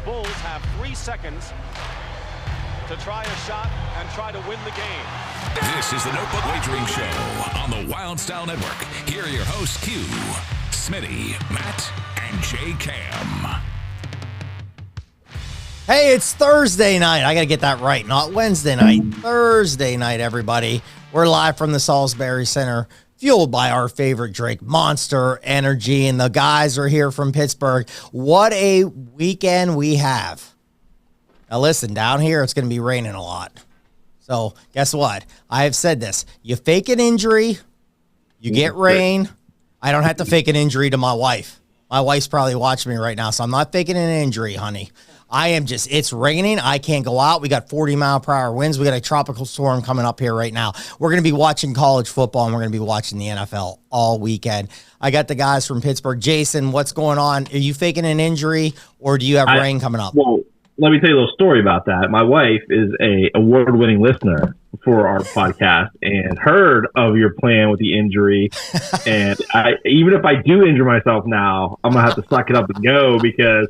Bulls have 3 seconds to try a shot and try to win the game. This is the Notebook Wagering Show on the Wild Style Network. Here are your hosts, Q, Smitty, Matt, and JKam. Hey, it's Thursday night. I got to get that right. Not Wednesday night. Thursday night, everybody. We're live from the Salisbury Center, fueled by our favorite drink, Monster Energy. And the guys are here from Pittsburgh. What a weekend we have. Now, listen, down here, it's going to be raining a lot. So, guess what? I have said this. You fake an injury, you get rain. I don't have to fake an injury to my wife. My wife's probably watching me right now, so I'm not faking an injury, honey. I am just, it's raining. I can't go out. We got 40-mile-per-hour winds. We got a tropical storm coming up here right now. We're going to be watching college football, and we're going to be watching the NFL all weekend. I got the guys from Pittsburgh. Jason, what's going on? Are you faking an injury, or do you have rain coming up? Well, let me tell you a little story about that. My wife is a award-winning listener for our podcast and heard of your plan with the injury. And even if I do injure myself now, I'm going to have to suck it up and go because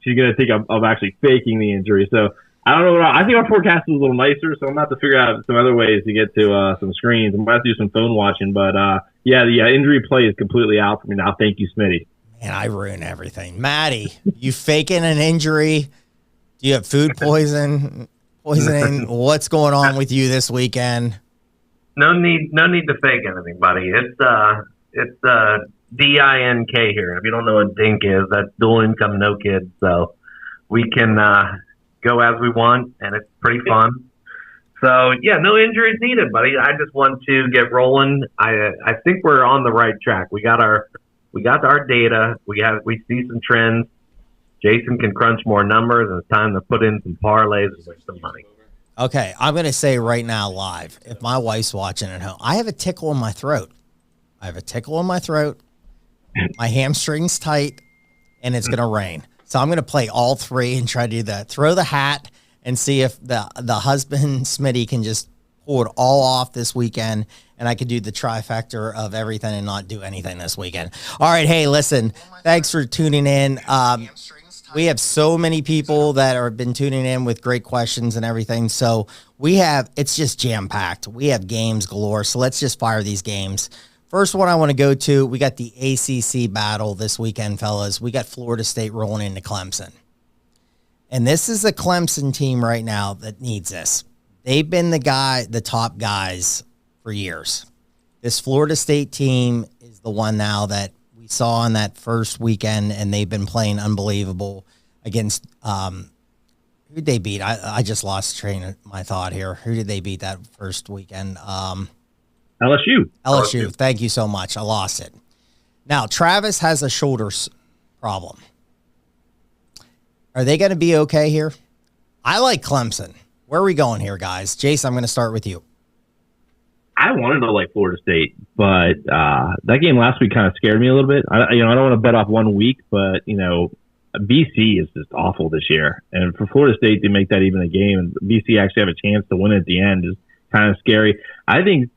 she's going to think I'm actually faking the injury. So I don't know. I think our forecast is a little nicer, so I'm going to have to figure out some other ways to get to some screens. I'm going to have to do some phone watching. But, the injury play is completely out for me now. Thank you, Smitty. Man, I ruin everything. Maddie, you faking an injury? Do you have food poisoning? What's going on with you this weekend? No need to fake anything, buddy. It's DINK here. If you don't know what DINK is, that's dual income, no kids. So we can go as we want, and it's pretty fun. So no injuries needed, buddy. I just want to get rolling. I think we're on the right track. We got our data. We see some trends. Jason can crunch more numbers, and it's time to put in some parlays and win some money. Okay, I'm going to say right now live, if my wife's watching at home, I have a tickle in my throat. My hamstring's tight, and it's going to rain. So I'm going to play all three and try to do that. Throw the hat and see if the husband, Smitty, can just pull it all off this weekend, and I could do the trifecta of everything and not do anything this weekend. All right, hey, listen, thanks for tuning in. We have so many people that have been tuning in with great questions and everything. So it's just jam-packed. We have games galore. So let's just fire these games. First one I want to go to, we got the ACC battle this weekend, fellas. We got Florida State rolling into Clemson. And this is a Clemson team right now that needs this. They've been the top guys for years. This Florida State team is the one now that we saw in that first weekend, and they've been playing unbelievable against who'd they beat? I just lost train of my thought here. Who did they beat that first weekend? LSU. Thank you so much. I lost it. Now, Travis has a shoulder problem. Are they going to be okay here? I like Clemson. Where are we going here, guys? Jason, I'm going to start with you. I wanted to like Florida State, but that game last week kind of scared me a little bit. I don't want to bet off 1 week, but BC is just awful this year, and for Florida State to make that even a game and BC actually have a chance to win at the end is kind of scary. I think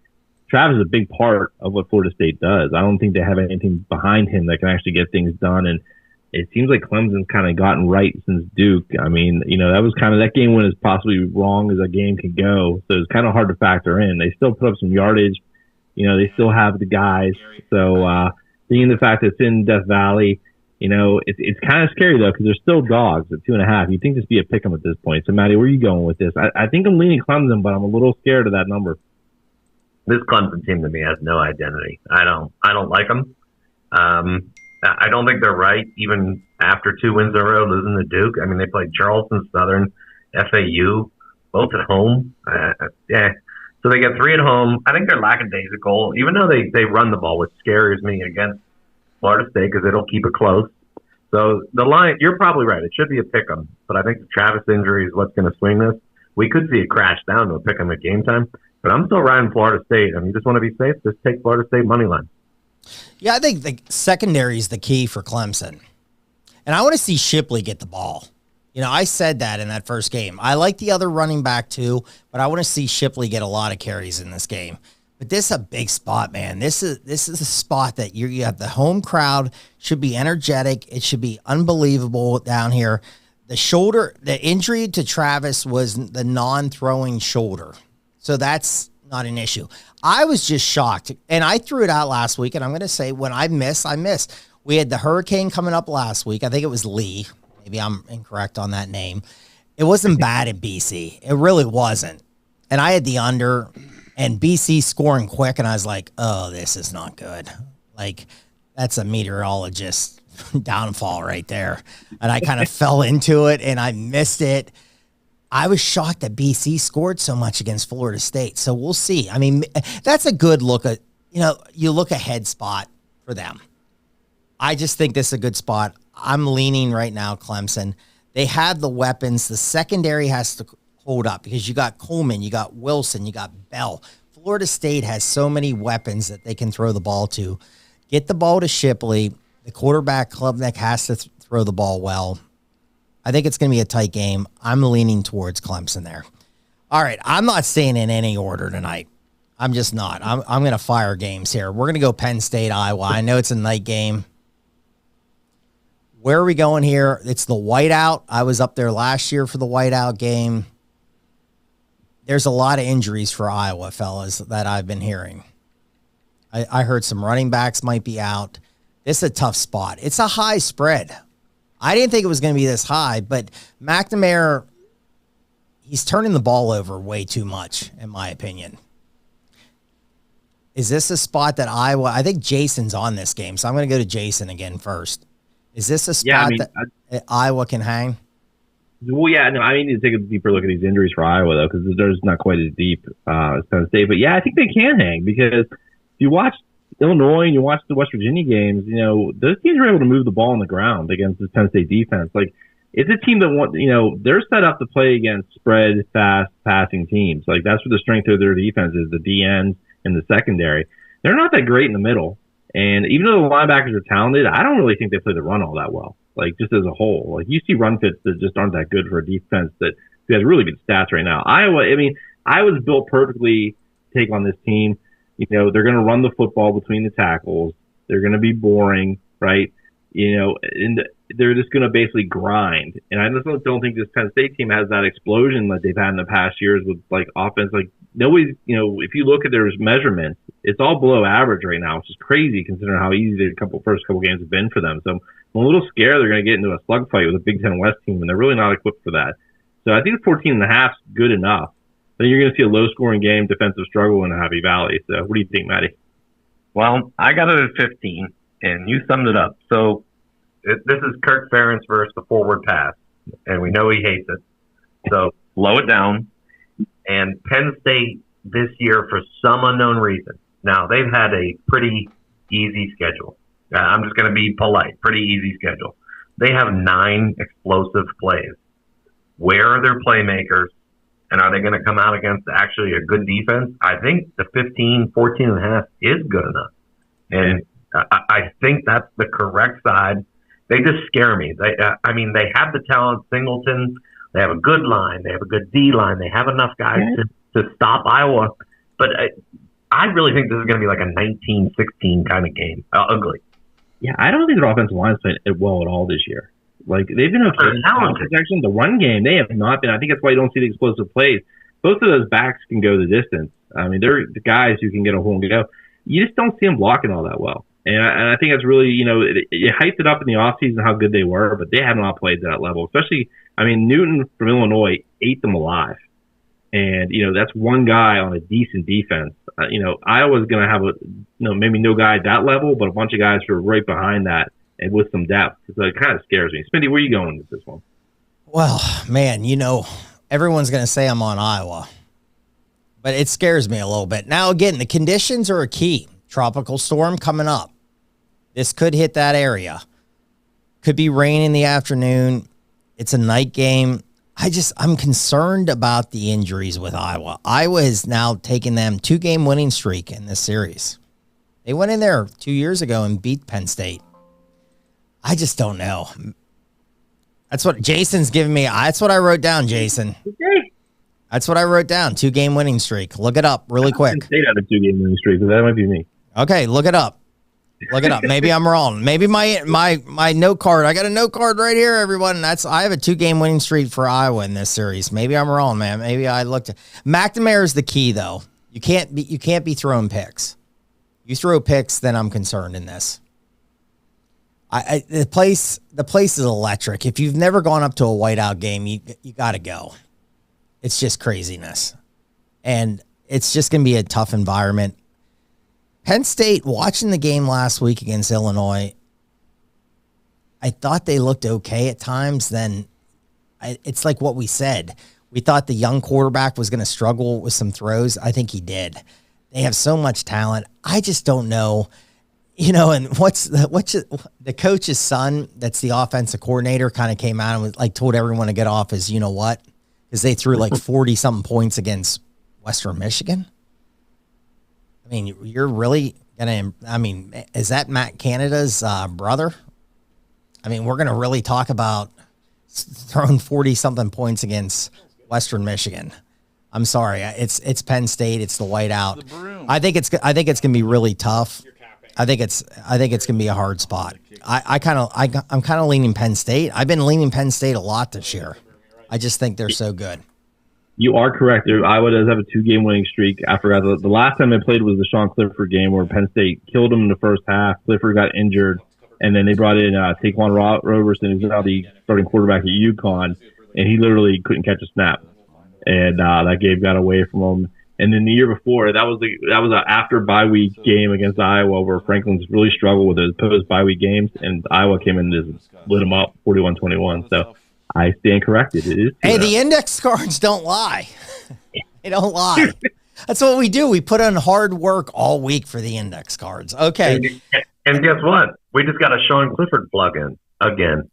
Travis is a big part of what Florida State does. I don't think they have anything behind him that can actually get things done, and it seems like Clemson's kind of gotten right since Duke. I mean, that was kind of that game went as possibly wrong as a game can go. So it's kind of hard to factor in. They still put up some yardage. They still have the guys. So seeing the fact that it's in Death Valley, it's kind of scary though because they're still dogs at 2.5. You'd think this be a pick 'em at this point. So Matty, where are you going with this? I think I'm leaning Clemson, but I'm a little scared of that number. This Clemson team to me has no identity. I don't like them. I don't think they're right, even after 2 wins in a row, losing to Duke. I mean, they played Charleston Southern, FAU, both at home. So they get 3 at home. I think they're lackadaisical, even though they run the ball, which scares me against Florida State because it'll keep it close. So the line, you're probably right. It should be a pick 'em, but I think the Travis injury is what's going to swing this. We could see it crash down to a pick 'em at game time, but I'm still riding Florida State. I mean, you just want to be safe, just take Florida State money line. Yeah, I think the secondary is the key for Clemson. And I want to see Shipley get the ball. I said that in that first game. I like the other running back too, but I want to see Shipley get a lot of carries in this game. But this is a big spot, man. This is a spot that you have the home crowd, should be energetic. It should be unbelievable down here. the injury to Travis was the non-throwing shoulder. So that's not an issue. I was just shocked, and I threw it out last week, and I'm going to say when I miss. We had the hurricane coming up last week. I think it was Lee. Maybe I'm incorrect on that name. It wasn't bad at BC. It really wasn't. And I had the under, and BC scoring quick, and I was like, oh, this is not good. Like, that's a meteorologist downfall right there. And I kind of fell into it, and I missed it. I was shocked that BC scored so much against Florida State. So we'll see. I mean, that's a good look at, you look ahead spot for them. I just think this is a good spot. I'm leaning right now, Clemson. They have the weapons. The secondary has to hold up because you got Coleman, you got Wilson, you got Bell. Florida State has so many weapons that they can throw the ball to. Get the ball to Shipley. The quarterback, Klubnik, has to throw the ball well. I think it's going to be a tight game. I'm leaning towards Clemson there. All right, I'm not staying in any order tonight. I'm just not. I'm going to fire games here. We're going to go Penn State, Iowa. I know it's a night game. Where are we going here? It's the whiteout. I was up there last year for the whiteout game. There's a lot of injuries for Iowa, fellas, that I've been hearing. I heard some running backs might be out. This is a tough spot. It's a high spread. I didn't think it was going to be this high, but McNamara, he's turning the ball over way too much, in my opinion. Is this a spot that Iowa, I think Jason's on this game, so I'm going to go to Jason again first. Is this a spot that Iowa can hang? Well, yeah, no, I need to take a deeper look at these injuries for Iowa, though, because they're not quite as deep as Penn State. But, yeah, I think they can hang because if you watch Illinois and you watch the West Virginia games, those teams are able to move the ball on the ground against this Penn State defense. Like, it's a team that they're set up to play against spread, fast, passing teams. Like, that's what the strength of their defense is, the DNs and the secondary. They're not that great in the middle. And even though the linebackers are talented, I don't really think they play the run all that well. Like, just as a whole. Like, you see run fits that just aren't that good for a defense that has really good stats right now. Iowa's built perfectly to take on this team. They're going to run the football between the tackles. They're going to be boring, right? And they're just going to basically grind. And I just don't think this Penn State team has that explosion that they've had in the past years with, like, offense. Like, nobody's, if you look at their measurements, it's all below average right now, which is crazy considering how easy the first couple games have been for them. So I'm a little scared they're going to get into a slugfight with a Big Ten West team, and they're really not equipped for that. So I think 14.5 is good enough. Then you're going to see a low-scoring game, defensive struggle in Happy Valley. So what do you think, Matty? Well, I got it at 15, and you summed it up. So this is Kirk Ferentz versus the forward pass, and we know he hates it. So slow it down. And Penn State this year, for some unknown reason, now they've had a pretty easy schedule. I'm just going to be polite. Pretty easy schedule. They have 9 explosive plays. Where are their playmakers? And are they going to come out against actually a good defense? I think the 14.5 is good enough. And I think that's the correct side. They just scare me. They have the talent. Singleton. They have a good line. They have a good D line. They have enough guys to stop Iowa. But I really think this is going to be like a 19-16 kind of game. Ugly. Yeah, I don't think their offensive line is playing well at all this year. Like, they've been okay in protection. The run game, they have not been. I think that's why you don't see the explosive plays. Both of those backs can go the distance. I mean, they're the guys who can get a hole and go. You just don't see them blocking all that well. And I think that's really, it hyped it up in the offseason how good they were, but they have not played to that level. Especially, Newton from Illinois ate them alive. And, that's one guy on a decent defense. Iowa's going to have maybe no guy at that level, but a bunch of guys who are right behind that and with some depth. So it kind of scares me. Smitty, where are you going with this one? Well, man, everyone's going to say I'm on Iowa, but it scares me a little bit. Now, again, the conditions are a key. Tropical storm coming up. This could hit that area. Could be rain in the afternoon. It's a night game. I'm concerned about the injuries with Iowa. Iowa has now taken them 2-game winning streak in this series. They went in there 2 years ago and beat Penn State. I just don't know. That's what Jason's giving me. That's what I wrote down, Jason. That's what I wrote down. 2-game winning streak. Look it up really quick. Penn State had a 2-game winning streak, so that might be me. Okay, look it up. Look it up. Maybe I'm wrong. Maybe my note card. I got a note card right here, everyone. I have a 2-game winning streak for Iowa in this series. Maybe I'm wrong, man. Maybe I looked at McNamara is the key, though. You can't be throwing picks. You throw picks, then I'm concerned in this. The place is electric. If you've never gone up to a whiteout game, you got to go. It's just craziness, and it's just going to be a tough environment. Penn State, watching the game last week against Illinois, I thought they looked okay at times. Then it's like what we said. We thought the young quarterback was going to struggle with some throws. I think he did. They have so much talent. I just don't know. And what's the coach's son, that's the offensive coordinator, kind of came out and was like told everyone to get off his, what? Because they threw like 40-something points against Western Michigan. I mean, you're really going to, is that Matt Canada's brother? I mean, we're going to really talk about throwing 40-something points against Western Michigan. I'm sorry. It's Penn State. It's the whiteout. I think it's going to be really tough. I think it's going to be a hard spot. I'm kind of leaning Penn State. I've been leaning Penn State a lot this year. I just think they're so good. You are correct. Iowa does have a 2-game winning streak. I forgot the last time they played was the Sean Clifford game where Penn State killed him in the first half. Clifford got injured, and then they brought in Taquan Roberson, who's now the starting quarterback at UConn, and he literally couldn't catch a snap. And that game got away from him. And then the year before, that was an after bye week game against Iowa where Franklin's really struggled with his post bye week games, and Iowa came in and just lit him up 41-21. So I stand corrected. It is. Hey, the index cards don't lie. They don't lie. That's what we do. We put in hard work all week for the index cards. Okay. And guess what? We just got a Sean Clifford plug-in again.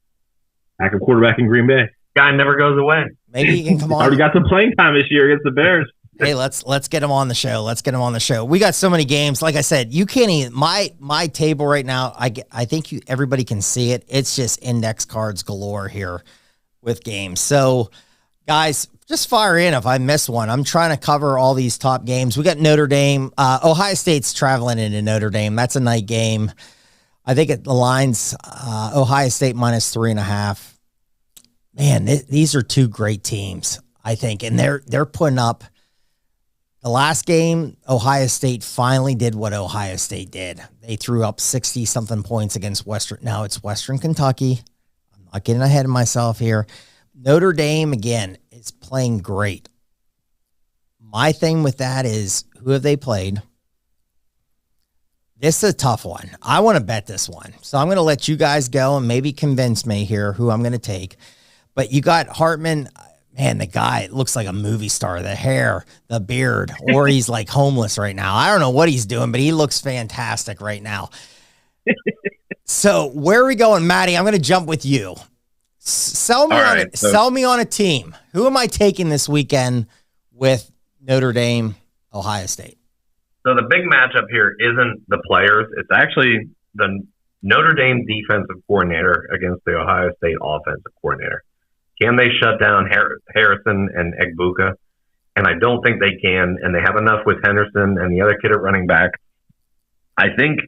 Backup quarterback in Green Bay. Guy never goes away. Maybe he can come on. Already got some playing time this year against the Bears. Hey, let's get him on the show. Let's get him on the show. We got so many games. Like I said, you can't even my table right now. I think everybody can see it. It's just index cards galore here with games. So, guys, just fire in if I miss one. I'm trying to cover all these top games. We got Notre Dame. Ohio State's traveling into Notre Dame. That's a night game. I think the line's Ohio State minus 3.5. Man, these are two great teams, I think, and they're putting up. The last game, Ohio State finally did what Ohio State did. They threw up 60-something points against Western. Now it's Western Kentucky. I'm not getting ahead of myself here. Notre Dame, again, is playing great. My thing with that is, who have they played? This is a tough one. I want to bet this one. So I'm going to let you guys go and maybe convince me here who I'm going to take. But you got Hartman. Man, the guy looks like a movie star. The hair, the beard, or he's like homeless right now. I don't know what he's doing, but he looks fantastic right now. So where are we going, Matty? I'm going to jump with you. Sell me on a team. Who am I taking this weekend with Notre Dame, Ohio State? So the big matchup here isn't the players. It's actually the Notre Dame defensive coordinator against the Ohio State offensive coordinator. Can they shut down Harrison and Egbuka? And I don't think they can. And they have enough with Henderson and the other kid at running back. I think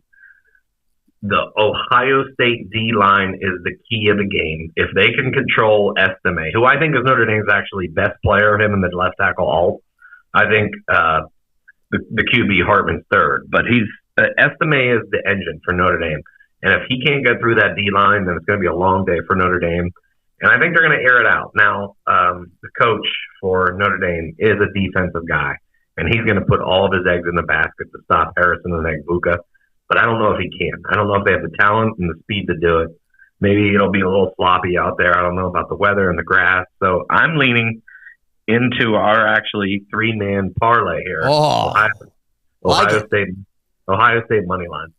the Ohio State D-line is the key of the game. If they can control Estime, who I think is Notre Dame's actually best player, him and the left tackle Alt, I think the QB Hartman's third. But Estime is the engine for Notre Dame. And if he can't get through that D-line, then it's going to be a long day for Notre Dame. And I think they're going to air it out. Now, the coach for Notre Dame is a defensive guy, and he's going to put all of his eggs in the basket to stop Harrison and Egbuka. But I don't know if he can. I don't know if they have the talent and the speed to do it. Maybe it'll be a little sloppy out there. I don't know about the weather and the grass. So I'm leaning into our actually 3-man parlay here. Ohio State money line.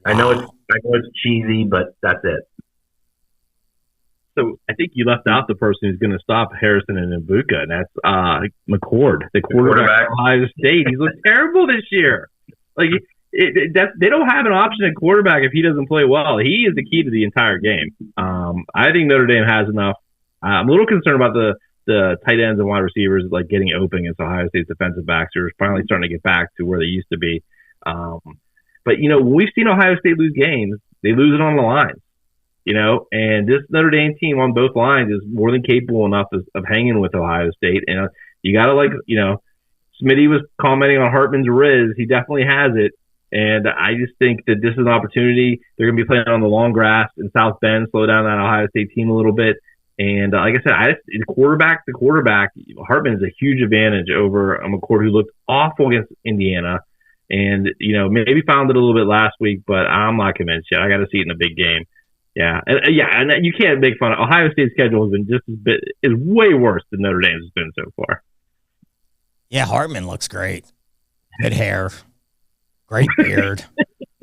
I know it's cheesy, but that's it. So I think you left out the person who's going to stop Harrison and Egbuka, and that's McCord, the quarterback of Ohio State. He's looked terrible this year. Like they don't have an option at quarterback if he doesn't play well. He is the key to the entire game. I think Notre Dame has enough. I'm a little concerned about the tight ends and wide receivers like getting open against Ohio State's defensive backs who are finally starting to get back to where they used to be. But, when we've seen Ohio State lose games, they lose it on the lines, and this Notre Dame team on both lines is more than capable enough of hanging with Ohio State. And you got to, Smitty was commenting on Hartman's Riz. He definitely has it. And I just think that this is an opportunity. They're going to be playing on the long grass in South Bend, slow down that Ohio State team a little bit. And like I said, the quarterback, Hartman is a huge advantage over a McCord who looked awful against Indiana. And, maybe found it a little bit last week, but I'm not convinced yet. I got to see it in a big game. Yeah. And you can't make fun of Ohio State's schedule has been is way worse than Notre Dame's has been so far. Yeah, Hartman looks great. Good hair. Great beard.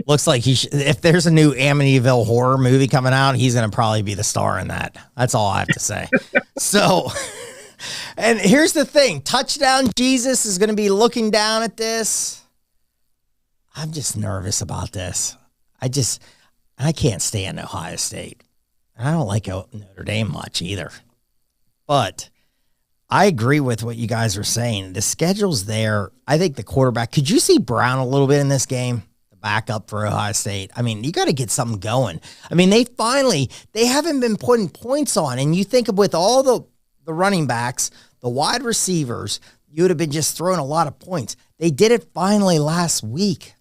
Looks like if there's a new Amityville horror movie coming out, he's going to probably be the star in that. That's all I have to say. So, and here's the thing. Touchdown Jesus is going to be looking down at this. I'm just nervous about this. I can't stand Ohio State. I don't like Notre Dame much either. But I agree with what you guys are saying. The schedule's there. I think the quarterback, could you see Brown a little bit in this game? The backup for Ohio State. I mean, you got to get something going. I mean, they haven't been putting points on. And you think of with all the running backs, the wide receivers, you would have been just throwing a lot of points. They did it finally last week.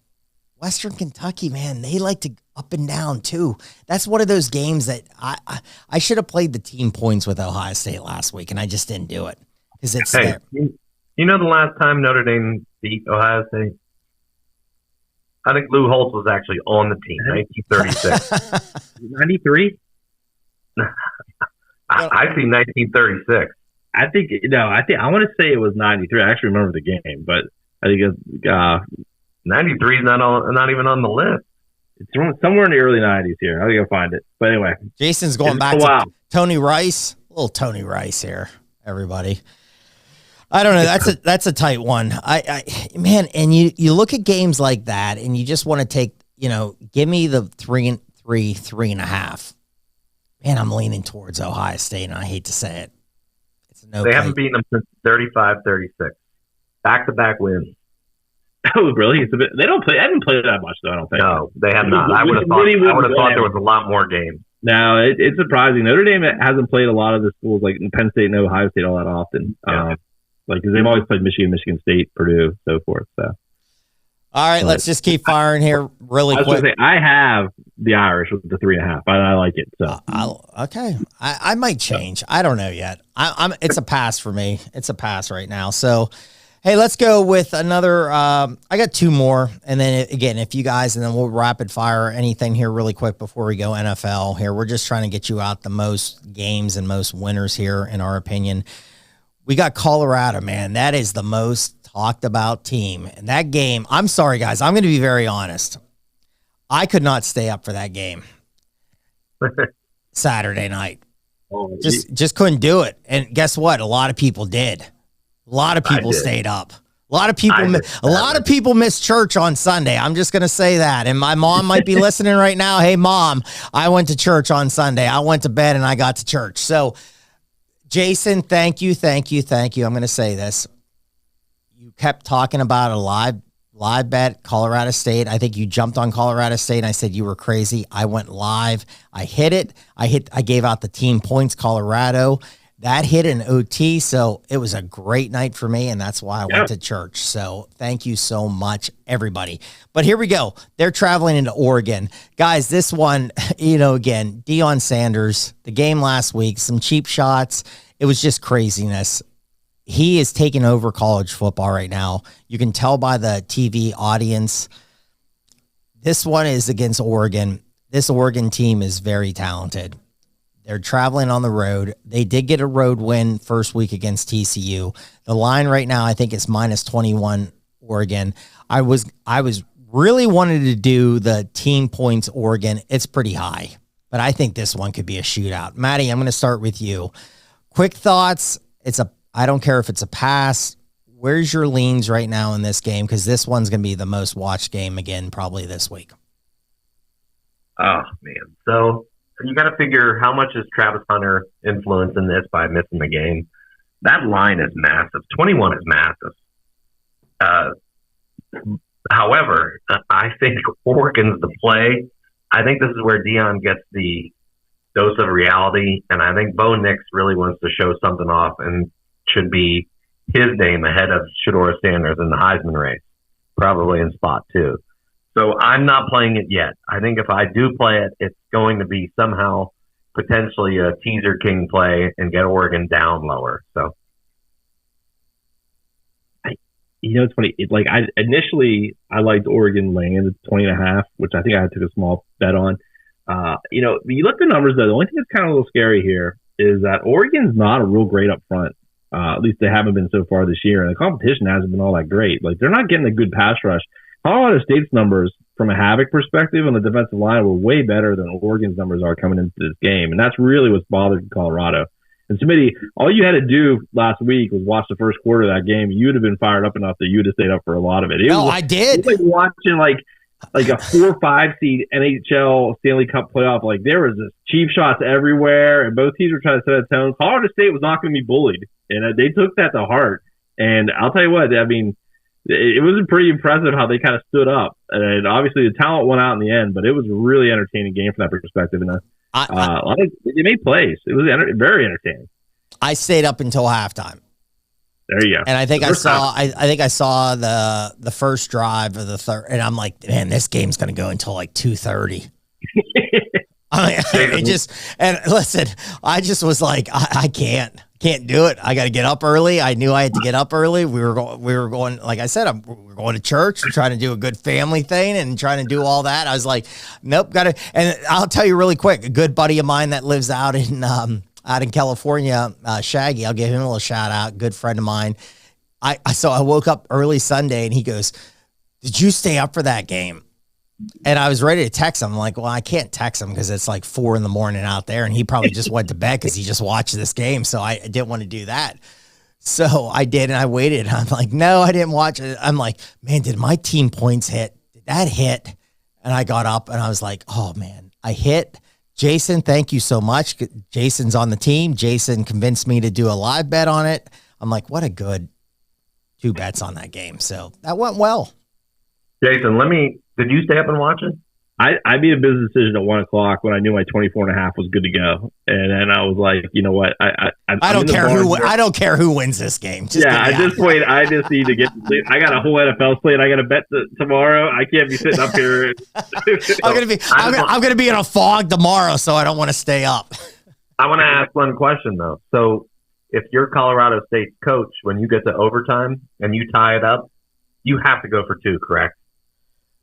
Western Kentucky, man, they like to up and down too. That's one of those games that I should have played the team points with Ohio State last week, and I just didn't do it because it's there. You know the last time Notre Dame beat Ohio State? I think Lou Holtz was actually on the team, 1936. 93? I see 1936. I want to say it was 93. I actually remember the game, but I think it's 93 is not even on the list. It's somewhere in the early 90s here. I think I'll find it. But anyway. Jason's going back to Tony Rice. A little Tony Rice here, everybody. I don't know. That's a tight one. Man, and you look at games like that and you just want to take, give me the 3.5. Man, I'm leaning towards Ohio State, and I hate to say it. They haven't beaten them since 35-36. Back-to-back wins. Oh, really? They don't play. I haven't played that much, though. I don't think. No, they have not. I would have thought there was a lot more games. No, it's surprising. Notre Dame hasn't played a lot of the schools like Penn State and Ohio State all that often. Yeah. Because they've always played Michigan State, Purdue, so forth. So. All right, let's just keep firing here really quick. I have the Irish with the 3.5. I like it. So okay, I might change. I don't know yet. It's a pass for me. It's a pass right now. So. Hey, let's go with another. I got two more. And then, again, if you guys, and then we'll rapid fire anything here really quick before we go NFL here. We're just trying to get you out the most games and most winners here, in our opinion. We got Colorado, man. That is the most talked about team. And that game, I'm sorry, guys. I'm going to be very honest. I could not stay up for that game Saturday night. Just couldn't do it. And guess what? A lot of people did. A lot of people stayed up. A lot of people missed church on Sunday. I'm just going to say that. And my mom might be listening right now. Hey, Mom, I went to church on Sunday. I went to bed and I got to church. So, Jason, thank you. I'm going to say this. You kept talking about a live bet, Colorado State. I think you jumped on Colorado State, and I said you were crazy. I went live. I hit it. I gave out the team points, Colorado. That hit an OT, so it was a great night for me, and that's why I went to church. So thank you so much, everybody. But here we go. They're traveling into Oregon. Guys, this one, again, Deion Sanders, the game last week, some cheap shots. It was just craziness. He is taking over college football right now. You can tell by the TV audience. This one is against Oregon. This Oregon team is very talented. They're traveling on the road. They did get a road win first week against TCU. The line right now, I think, is -21 Oregon. I was really wanted to do the team points Oregon. It's pretty high, but I think this one could be a shootout. Matty, I'm going to start with you. Quick thoughts. I don't care if it's a pass. Where's your leans right now in this game? Because this one's going to be the most watched game again, probably this week. Oh, man. So you got to figure how much is Travis Hunter influencing this by missing the game. That line is massive. 21 is massive. However, I think Oregon's the play. I think this is where Dion gets the dose of reality, and I think Bo Nix really wants to show something off and should be his name ahead of Shedeur Sanders in the Heisman race, probably in spot 2. So I'm not playing it yet. I think if I do play it, it's going to be somehow potentially a teaser king play and get Oregon down lower. So, it's funny. I liked Oregon laying the 20.5, which I think I took a small bet on. You look at the numbers though. The only thing that's kind of a little scary here is that Oregon's not a real great up front. At least they haven't been so far this year, and the competition hasn't been all that great. Like, they're not getting a good pass rush. Colorado State's numbers from a havoc perspective on the defensive line were way better than Oregon's numbers are coming into this game, and that's really what's bothered Colorado. And Smitty, all you had to do last week was watch the first quarter of that game. You'd have been fired up enough that you'd have stayed up for a lot of it. I did. It was like watching like a 4 or 5 seed NHL Stanley Cup playoff. Like, there was just cheap shots everywhere, and both teams were trying to set a tone. Colorado State was not going to be bullied, and they took that to heart. And I'll tell you what, I mean, it was pretty impressive how they kind of stood up. And obviously the talent won out in the end, but it was a really entertaining game from that perspective. And they made plays. It was very entertaining. I stayed up until halftime. There you go. And I think I saw the first drive of the third, and I'm like, man, this game's going to go until like 2:30. Listen, I just was like, I can't do it. I got to get up early. I knew I had to get up early. We were going, like I said, we're going to church. We're trying to do a good family thing and trying to do all that. I was like, nope, got to. And I'll tell you really quick, a good buddy of mine that lives out in California, Shaggy, I'll give him a little shout out. Good friend of mine. I woke up early Sunday and he goes, "Did you stay up for that game?" And I was ready to text him. I'm like, well, I can't text him because it's like 4 a.m. out there. And he probably just went to bed because he just watched this game. So I didn't want to do that. So I did. And I waited. I'm like, no, I didn't watch it. I'm like, man, did my team points hit? Did that hit? And I got up and I was like, oh man, I hit. Jason, thank you so much. Jason's on the team. Jason convinced me to do a live bet on it. I'm like, what a good 2 bets on that game. So that went well. Jason, did you stay up and watch it? I made a business decision at 1:00 when I knew my 24.5 was good to go, and then I was like, you know what? I don't care who wins this game. At this point, I just need to get to sleep. I got a whole NFL slate. I got to bet tomorrow. I can't be sitting up here. I'm gonna be in a fog tomorrow, so I don't want to stay up. I want to ask one question though. So, if you're Colorado State's coach, when you get to overtime and you tie it up, you have to go for 2, correct?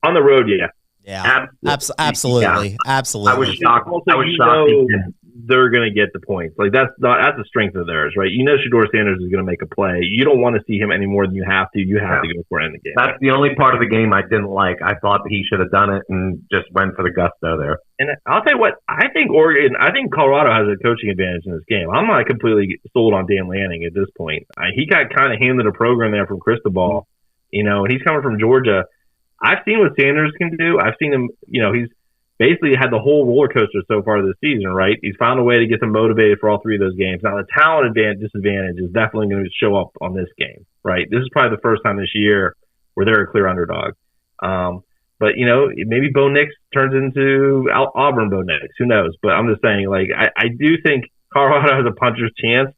On the road, yeah. Yeah, absolutely. Yeah. Absolutely. I was shocked. They're going to get the points. Like, that's the strength of theirs, right? You know Shedeur Sanders is going to make a play. You don't want to see him any more than you have to. You have to go for it in the game. That's the only part of the game I didn't like. I thought he should have done it and just went for the gusto there. And I'll tell you what, I think Colorado has a coaching advantage in this game. I'm not completely sold on Dan Lanning at this point. He got kind of handed a program there from Cristobal, and he's coming from Georgia. I've seen what Sanders can do. I've seen him, he's basically had the whole roller coaster so far this season, right? He's found a way to get them motivated for all 3 of those games. Now, the talent disadvantage is definitely going to show up on this game, right? This is probably the first time this year where they're a clear underdog. But, maybe Bo Nix turns into Auburn Bo Nix. Who knows? But I'm just saying, I do think Colorado has a puncher's chance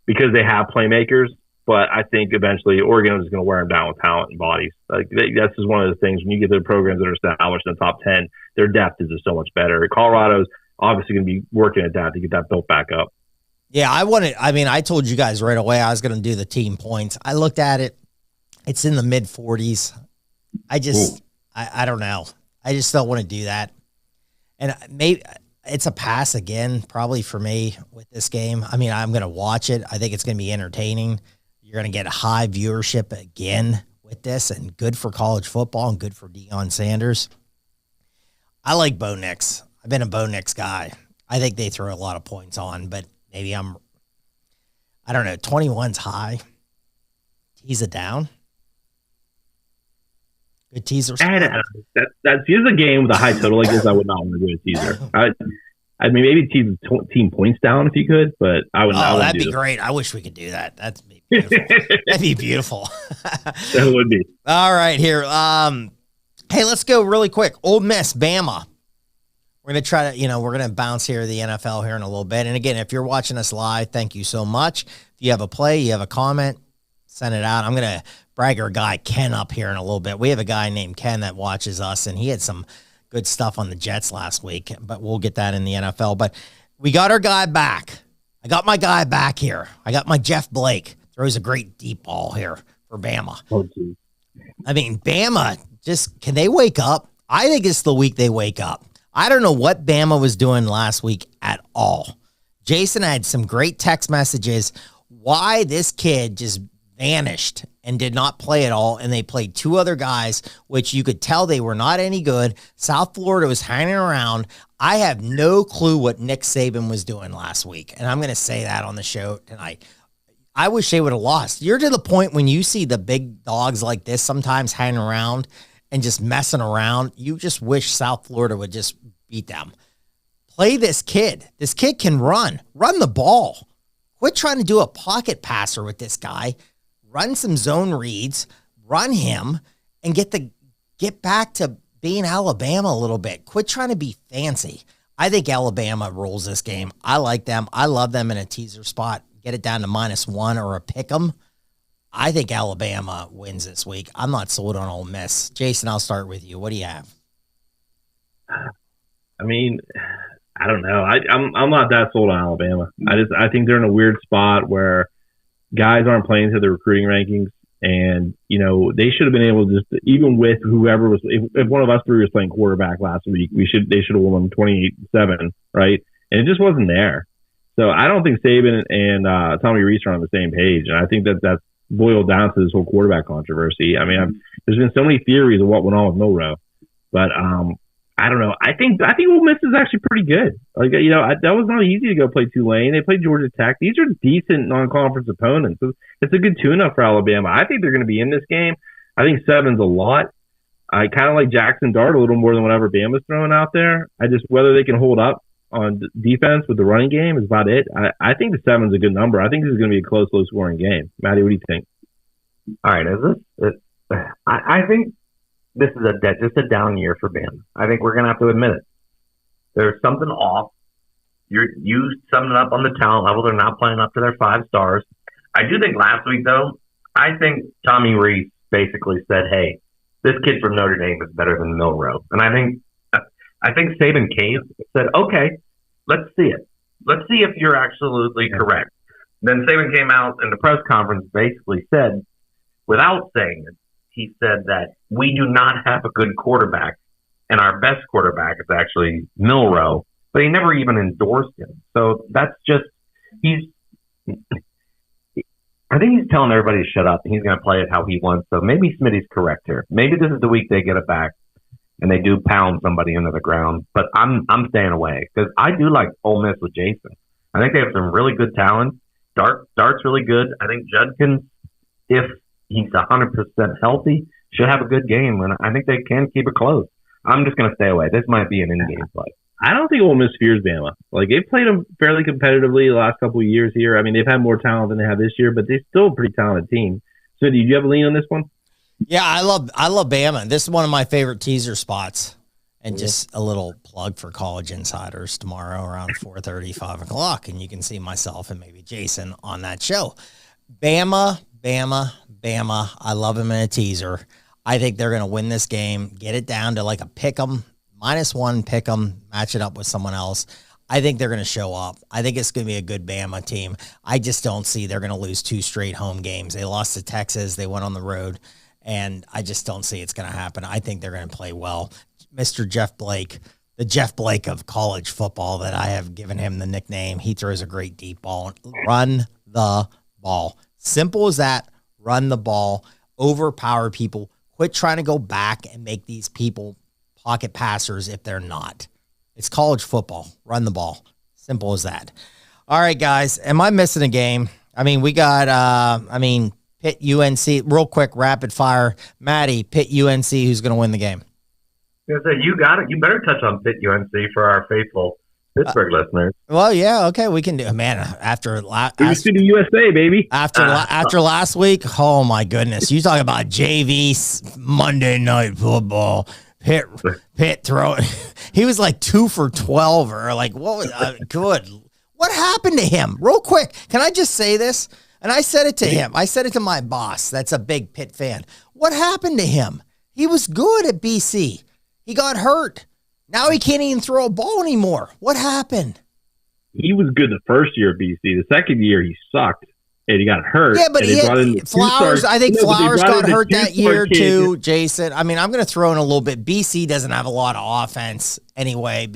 because they have playmakers. But I think eventually Oregon is going to wear them down with talent and bodies. That's just one of the things when you get the programs that are established in the top 10, their depth is just so much better. Colorado's obviously going to be working at that to get that built back up. Yeah, I told you guys right away I was going to do the team points. I looked at it. It's in the mid 40s. I don't know. I just don't want to do that. And maybe it's a pass again, probably for me with this game. I'm going to watch it. I think it's going to be entertaining. You're going to get a high viewership again with this, and good for college football and good for Deion Sanders. I like Bo Nix. I've been a Bo Nix guy. I think they throw a lot of points on, but maybe I don't know. 21's high. Tease it down. Good teaser. That's a game with a high total like this. I would not want to do a teaser. Maybe tease team points down if you could, but I would not. Oh, that'd be great. I wish we could do that. That'd be That'd be beautiful. That would be. All right, here. Hey, let's go really quick. Ole Miss, Bama. We're going to try to, we're going to bounce here the NFL here in a little bit. And again, if you're watching us live, thank you so much. If you have a play, you have a comment, send it out. I'm going to brag our guy Ken up here in a little bit. We have a guy named Ken that watches us, and he had some good stuff on the Jets last week, but we'll get that in the NFL. But we got our guy back. I got my guy back here. I got my Jeff Blake. Throws a great deep ball here for Bama. Oh, geez. I mean, Bama, can they wake up? I think it's the week they wake up. I don't know what Bama was doing last week at all. Jason had some great text messages. Why this kid just vanished and did not play at all, and they played two other guys, which you could tell they were not any good. South Florida was hanging around. I have no clue what Nick Saban was doing last week, and I'm going to say that on the show tonight. I wish they would have lost. You're to the point when you see the big dogs like this sometimes hanging around and just messing around, you just wish South Florida would just beat them. Play this kid. This kid can run. Run the ball. Quit trying to do a pocket passer with this guy. Run some zone reads. Run him and get back to being Alabama a little bit. Quit trying to be fancy. I think Alabama rolls this game. I like them. I love them in a teaser spot. Get it down to -1 or a pick 'em. I think Alabama wins this week. I'm not sold on Ole Miss. Jason, I'll start with you. What do you have? I mean, I don't know. I'm not that sold on Alabama. I think they're in a weird spot where guys aren't playing to the recruiting rankings, and they should have been able to just, even with whoever was, if one of us three was playing quarterback last week, they should have won them 28-7, right? And it just wasn't there. So I don't think Saban and Tommy Rees are on the same page, and I think that's boiled down to this whole quarterback controversy. I mean, there's been so many theories of what went on with Milroe, but I don't know. I think Ole Miss is actually pretty good. Like, that was not easy to go play Tulane. They played Georgia Tech. These are decent non-conference opponents. So it's a good tune-up for Alabama. I think they're going to be in this game. I think 7's a lot. I kind of like Jackson Dart a little more than whatever Bama's throwing out there. Whether they can hold up on defense with the running game is about it. I think the 7's a good number. I think this is going to be a close, low-scoring game. Matty, what do you think? All right, I think this is just a down year for Bama. I think we're going to have to admit it. There's something off. You summed it up on the talent level. They're not playing up to their 5 stars. I do think last week, though, I think Tommy Rees basically said, hey, this kid from Notre Dame is better than Milroe. And I think Saban Cave said, okay, let's see it. Let's see if you're absolutely correct. Then Saban came out in the press conference, basically said, without saying it, he said that we do not have a good quarterback, and our best quarterback is actually Milroe, but he never even endorsed him. So that's just, I think he's telling everybody to shut up, and he's going to play it how he wants. So maybe Smitty's correct here. Maybe this is the week they get it back and they do pound somebody into the ground. But I'm staying away because I do like Ole Miss with Jason. I think they have some really good talent. Dart's really good. I think Judkins, if he's 100% healthy, should have a good game, and I think they can keep it close. I'm just going to stay away. This might be an in-game play. I don't think Ole Miss fears Bama. Like, they've played them fairly competitively the last couple of years here. I mean, they've had more talent than they have this year, but they're still a pretty talented team. So, do you have a lean on this one? Yeah, I love Bama. This is one of my favorite teaser spots. And just a little plug for College Insiders tomorrow around 4:30, 5 o'clock, and you can see myself and maybe Jason on that show. Bama. I love him in a teaser. I think they're going to win this game, get it down to like a pick 'em, -1 pick 'em, match it up with someone else. I think they're going to show up. I think it's going to be a good Bama team. I just don't see they're going to lose 2 straight home games. They lost to Texas. They went on the road, and I just don't see it's going to happen. I think they're going to play well. Mr. Jeff Blake, the Jeff Blake of college football that I have given him the nickname, he throws a great deep ball. Run the ball. Simple as that. Run the ball. Overpower people. Quit trying to go back and make these people pocket passers if they're not. It's college football. Run the ball. Simple as that. All right, guys. Am I missing a game? I mean, we got, Pitt UNC. Real quick, rapid fire. Matty, Pitt UNC, who's going to win the game? So you got it. You better touch on Pitt UNC for our faithful Pittsburgh listeners. Well, yeah, okay, we can do it. Man, after to the USA, baby. After last week, oh my goodness. You talk about JV Monday Night Football. Pitt throwing. He was like 2 for 12 or like, what was good. What happened to him? Real quick, can I just say this? And I said it to him. I said it to my boss. That's a big Pitt fan. What happened to him? He was good at BC. He got hurt. Now he can't even throw a ball anymore. What happened? He was good the first year at BC. The second year, he sucked, and he got hurt. Yeah, but Flowers, I think Flowers got hurt that year too, Jason. I mean, I'm going to throw in a little bit. BC doesn't have a lot of offense anyway.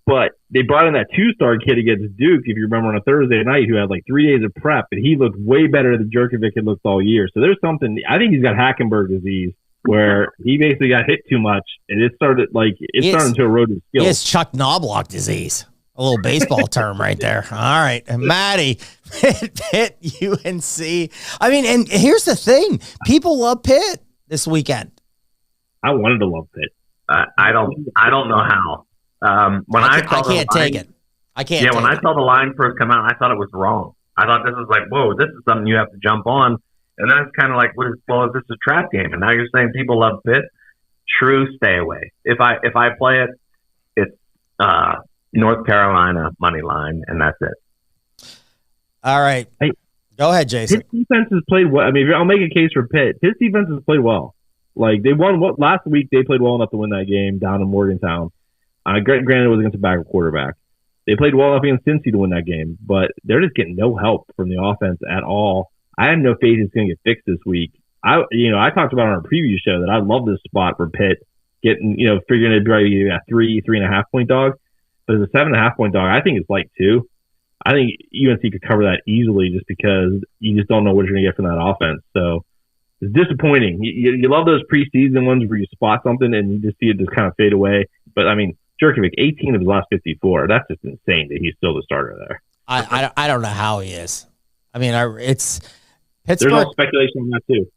But they brought in that 2-star kid against Duke, if you remember, on a Thursday night, who had like 3 days of prep, and he looked way better than Jerkovic had looked all year. So there's something. I think he's got Hackenberg disease, where he basically got hit too much, and it started to erode his skills. He has Chuck Knobloch disease. A little baseball term right there. All right. And Matty, Pitt, UNC. I mean, and here's the thing. People love Pitt this weekend. I wanted to love Pitt. I don't know how. I can't take it. I can't. Yeah, when I saw the line first come out, I thought it was wrong. I thought this was like, whoa, this is something you have to jump on. And then it's kind of like, well, is this a trap game? And now you're saying people love Pitt. True, stay away. If I play it, it's North Carolina money line, and that's it. All right. Hey, go ahead, Jason. His defense has played well. I mean, I'll make a case for Pitt. His defense has played well. Like, they won last week. They played well enough to win that game down in Morgantown. Granted, it was against a backup quarterback. They played well enough against Cincy to win that game, but they're just getting no help from the offense at all. I have no faith it's going to get fixed this week. I talked about on our preview show that I love this spot for Pitt, figuring it'd be a 3.5 point dog. But as a 7.5 point dog, I think it's like 2. I think UNC could cover that easily just because you just don't know what you're going to get from that offense. So it's disappointing. You love those preseason ones where you spot something and you just see it just kind of fade away. But I mean, Jerkovic, 18 of his last 54. That's just insane that he's still the starter there. I don't know how he is. I mean, it's Pittsburgh. There's all speculation on that too.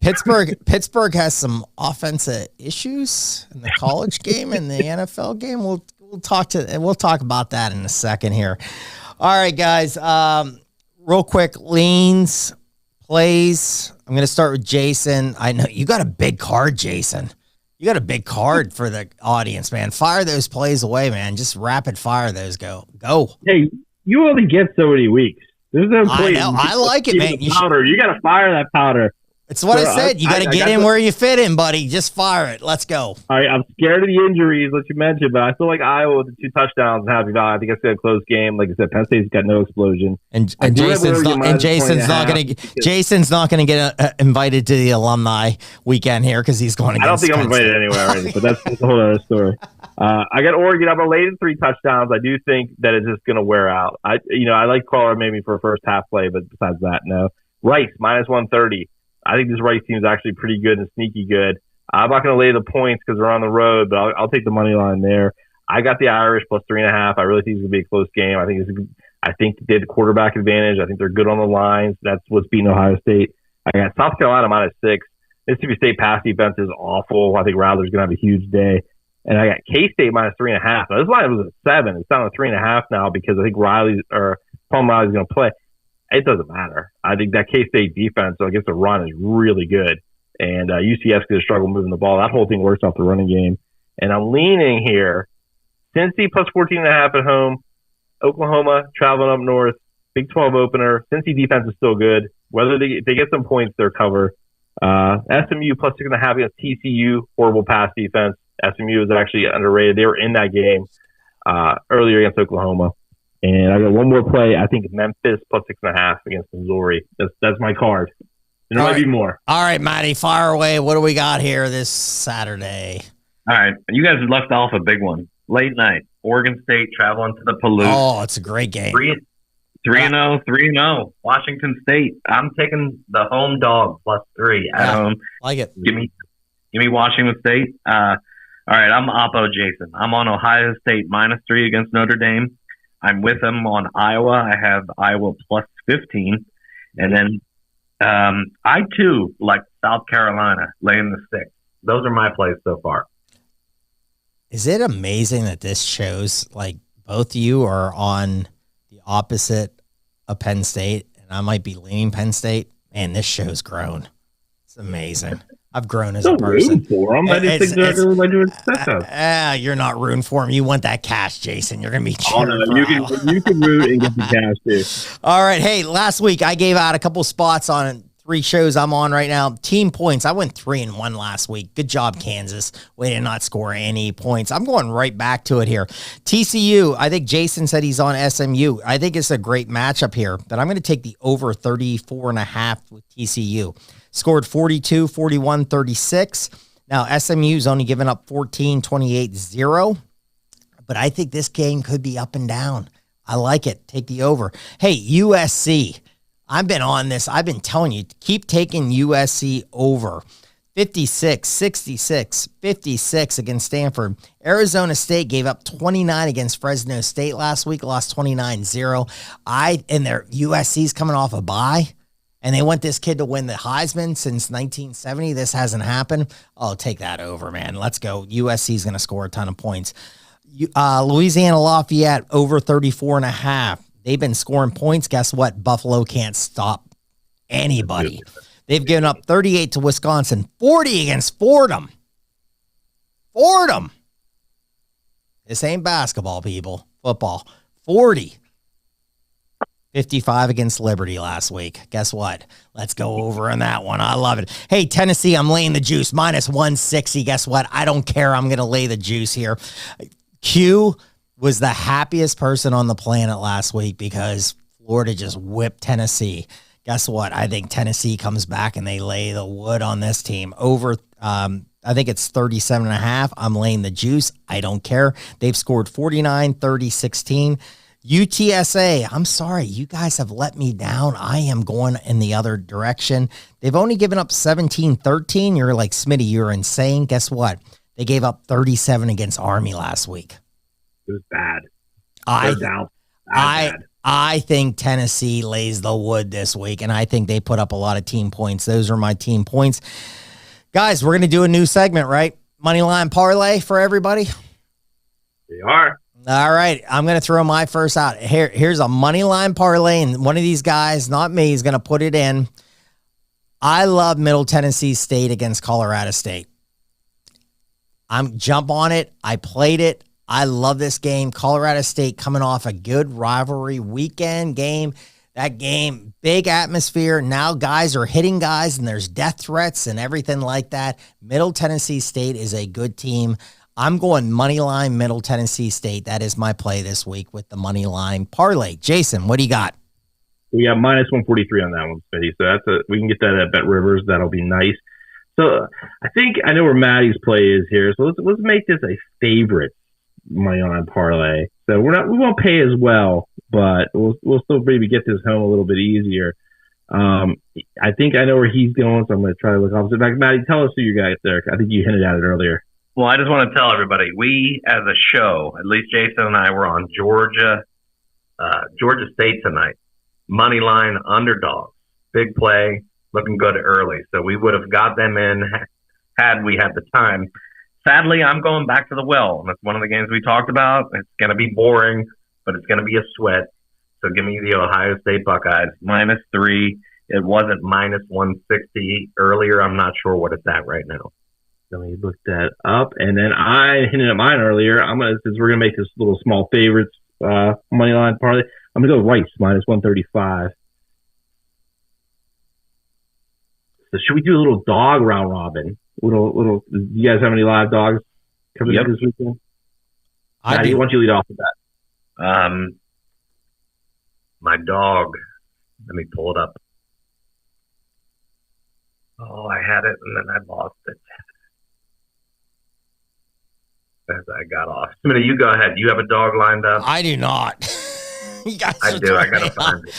Pittsburgh has some offensive issues in the college game and the NFL game. We'll talk about that in a second here. All right, guys. Real quick, leans, plays. I'm going to start with Jason. I know you got a big card, Jason. You got a big card for the audience, man. Fire those plays away, man. Just rapid fire those. Go. Hey, you only get so many weeks. There's no I know. I like it, man. You got to fire that powder. It's what I said. You got to get in where you fit in, buddy. Just fire it. Let's go. All right, I'm scared of the injuries, like you mentioned, but I feel like Iowa with the 2 touchdowns and Happy Valley. I think it's a close game. Like I said, Penn State's got no explosion. And Jason's not going to get invited to the alumni weekend here because he's going. I don't think I'm invited anywhere already, but that's a whole other story. I got Oregon up late in 3 touchdowns. I do think that it's just going to wear out. I like Colorado maybe for a first half play, but besides that, no. Rice minus 130. I think this Rice team is actually pretty good and sneaky good. I'm not going to lay the points because we're on the road, but I'll take the money line there. I got the Irish plus 3.5. I really think it's going to be a close game. I think they have the quarterback advantage. I think they're good on the lines. That's what's beating Ohio State. I got South Carolina minus 6. Mississippi State pass defense is awful. I think Rattler's going to have a huge day. And I got K-State minus 3.5. Now, this line was at 7. It's down to 3.5 now because I think Palm Riley's going to play. It doesn't matter. I think that K-State defense against the run is really good. And UCF's going to struggle moving the ball. That whole thing works off the running game. And I'm leaning here. Cincy plus 14.5 at home. Oklahoma traveling up north. Big 12 opener. Cincy defense is still good. Whether they get some points, they're cover. SMU plus 6.5 against TCU. Horrible pass defense. SMU is actually underrated. They were in that game earlier against Oklahoma. And I got one more play. I think Memphis plus 6.5 against Missouri. That's my card. There might be more. All right, Matty, fire away. What do we got here this Saturday? All right. You guys have left off a big one. Late night. Oregon State traveling to the Palouse. Oh, it's a great game. 3-0. Washington State. I'm taking the home dog plus 3 at home. Like it. Give me Washington State. All right. I'm Oppo Jason. I'm on Ohio State minus 3 against Notre Dame. I'm with them on Iowa. I have Iowa plus 15. And then I, too, like South Carolina laying the 6. Those are my plays so far. Is it amazing that this shows, like, both of you are on the opposite of Penn State, and I might be leaning Penn State. Man, this show's grown. It's amazing. I've grown as a person. For them. I didn't think they were doing such you're not rooting for him. You want that cash, Jason. You're going to be cheering you can root and get the cash, too. All right. Hey, last week I gave out a couple spots on 3 shows I'm on right now. Team points. I went 3-1 last week. Good job, Kansas. Way to not score any points. I'm going right back to it here. TCU. I think Jason said he's on SMU. I think it's a great matchup here, but I'm going to take the over 34.5 with TCU. Scored 42, 41, 36. Now, SMU's only given up 14, 28, 0. But I think this game could be up and down. I like it. Take the over. Hey, USC. I've been on this. I've been telling you, keep taking USC over. 56, 66, 56 against Stanford. Arizona State gave up 29 against Fresno State last week, lost 29-0. And their USC's coming off a bye. And they want this kid to win the Heisman since 1970. This hasn't happened. Oh, take that over, man. Let's go. USC's going to score a ton of points. Louisiana Lafayette over 34.5. They've been scoring points. Guess what? Buffalo can't stop anybody. They've given up 38 to Wisconsin, 40 against Fordham. Fordham. This ain't basketball, people. Football. 40. 55 against Liberty last week. Guess what? Let's go over on that one. I love it. Hey, Tennessee, I'm laying the juice. Minus 160. Guess what? I don't care. I'm going to lay the juice here. Q was the happiest person on the planet last week because Florida just whipped Tennessee. Guess what? I think Tennessee comes back and they lay the wood on this team. Over, I think it's 37.5. I'm laying the juice. I don't care. They've scored 49, 30, 16. UTSA, I'm sorry, you guys have let me down. I am going in the other direction. They've only given up 17-13. You're like, Smitty, you're insane. Guess what? They gave up 37 against Army last week. It was bad. I think Tennessee lays the wood this week, and I think they put up a lot of team points. Those are my team points. Guys, we're going to do a new segment, right? Moneyline parlay for everybody? We are. All right, I'm going to throw my first out. Here's a money line parlay, and one of these guys, not me, is going to put it in. I love Middle Tennessee State against Colorado State. I'm jump on it. I played it. I love this game. Colorado State coming off a good rivalry weekend game. That game, big atmosphere. Now guys are hitting guys, and there's death threats and everything like that. Middle Tennessee State is a good team. I'm going money line Middle Tennessee State. That is my play this week with the money line parlay. Jason, what do you got? We got minus 143 on that one, Smitty. So we can get that at Bet Rivers. That'll be nice. So I know where Matty's play is here. So let's make this a favorite money line parlay. So we won't pay as well, but we'll still maybe get this home a little bit easier. I think I know where he's going, so I'm going to try to look opposite. Matty, tell us who you got there. I think you hinted at it earlier. Well, I just want to tell everybody, we as a show, at least Jason and I were on Georgia State tonight. Money line underdogs. Big play, looking good early. So we would have got them in had we had the time. Sadly, I'm going back to the well. That's one of the games we talked about. It's going to be boring, but it's going to be a sweat. So give me the Ohio State Buckeyes. -3. It wasn't minus 160 earlier. I'm not sure what it's at right now. Let me look that up. And then I hinted at mine earlier. Since we're gonna make this little small favorites money line parlay, I'm gonna go Rice minus 135. So should we do a little dog round robin? Little. Do you guys have any live dogs coming up this weekend? Matty, why don't you lead off with that? My dog. Let me pull it up. Oh, I had it and then I lost it. As I got off. Smitty, you go ahead. You have a dog lined up? I do not. You guys I do. I got to find it.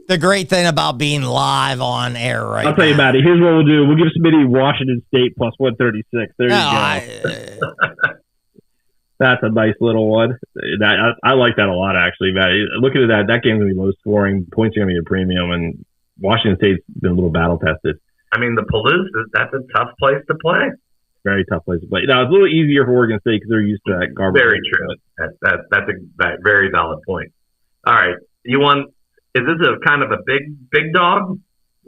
The great thing about being live on air right now. I'll tell you about it. Here's what we'll do. We'll give Smitty Washington State plus 136. There you go. That's a nice little one. I like that a lot, actually, Matt. Looking at that game's going to be low scoring. Points are going to be a premium, and Washington State's been a little battle tested. I mean, the Palouse, that's a tough place to play. Very tough place to play. Now, it's a little easier for Oregon State because they're used to that garbage. Very true. That's That's a very valid point. All right. Is this a kind of a big dog?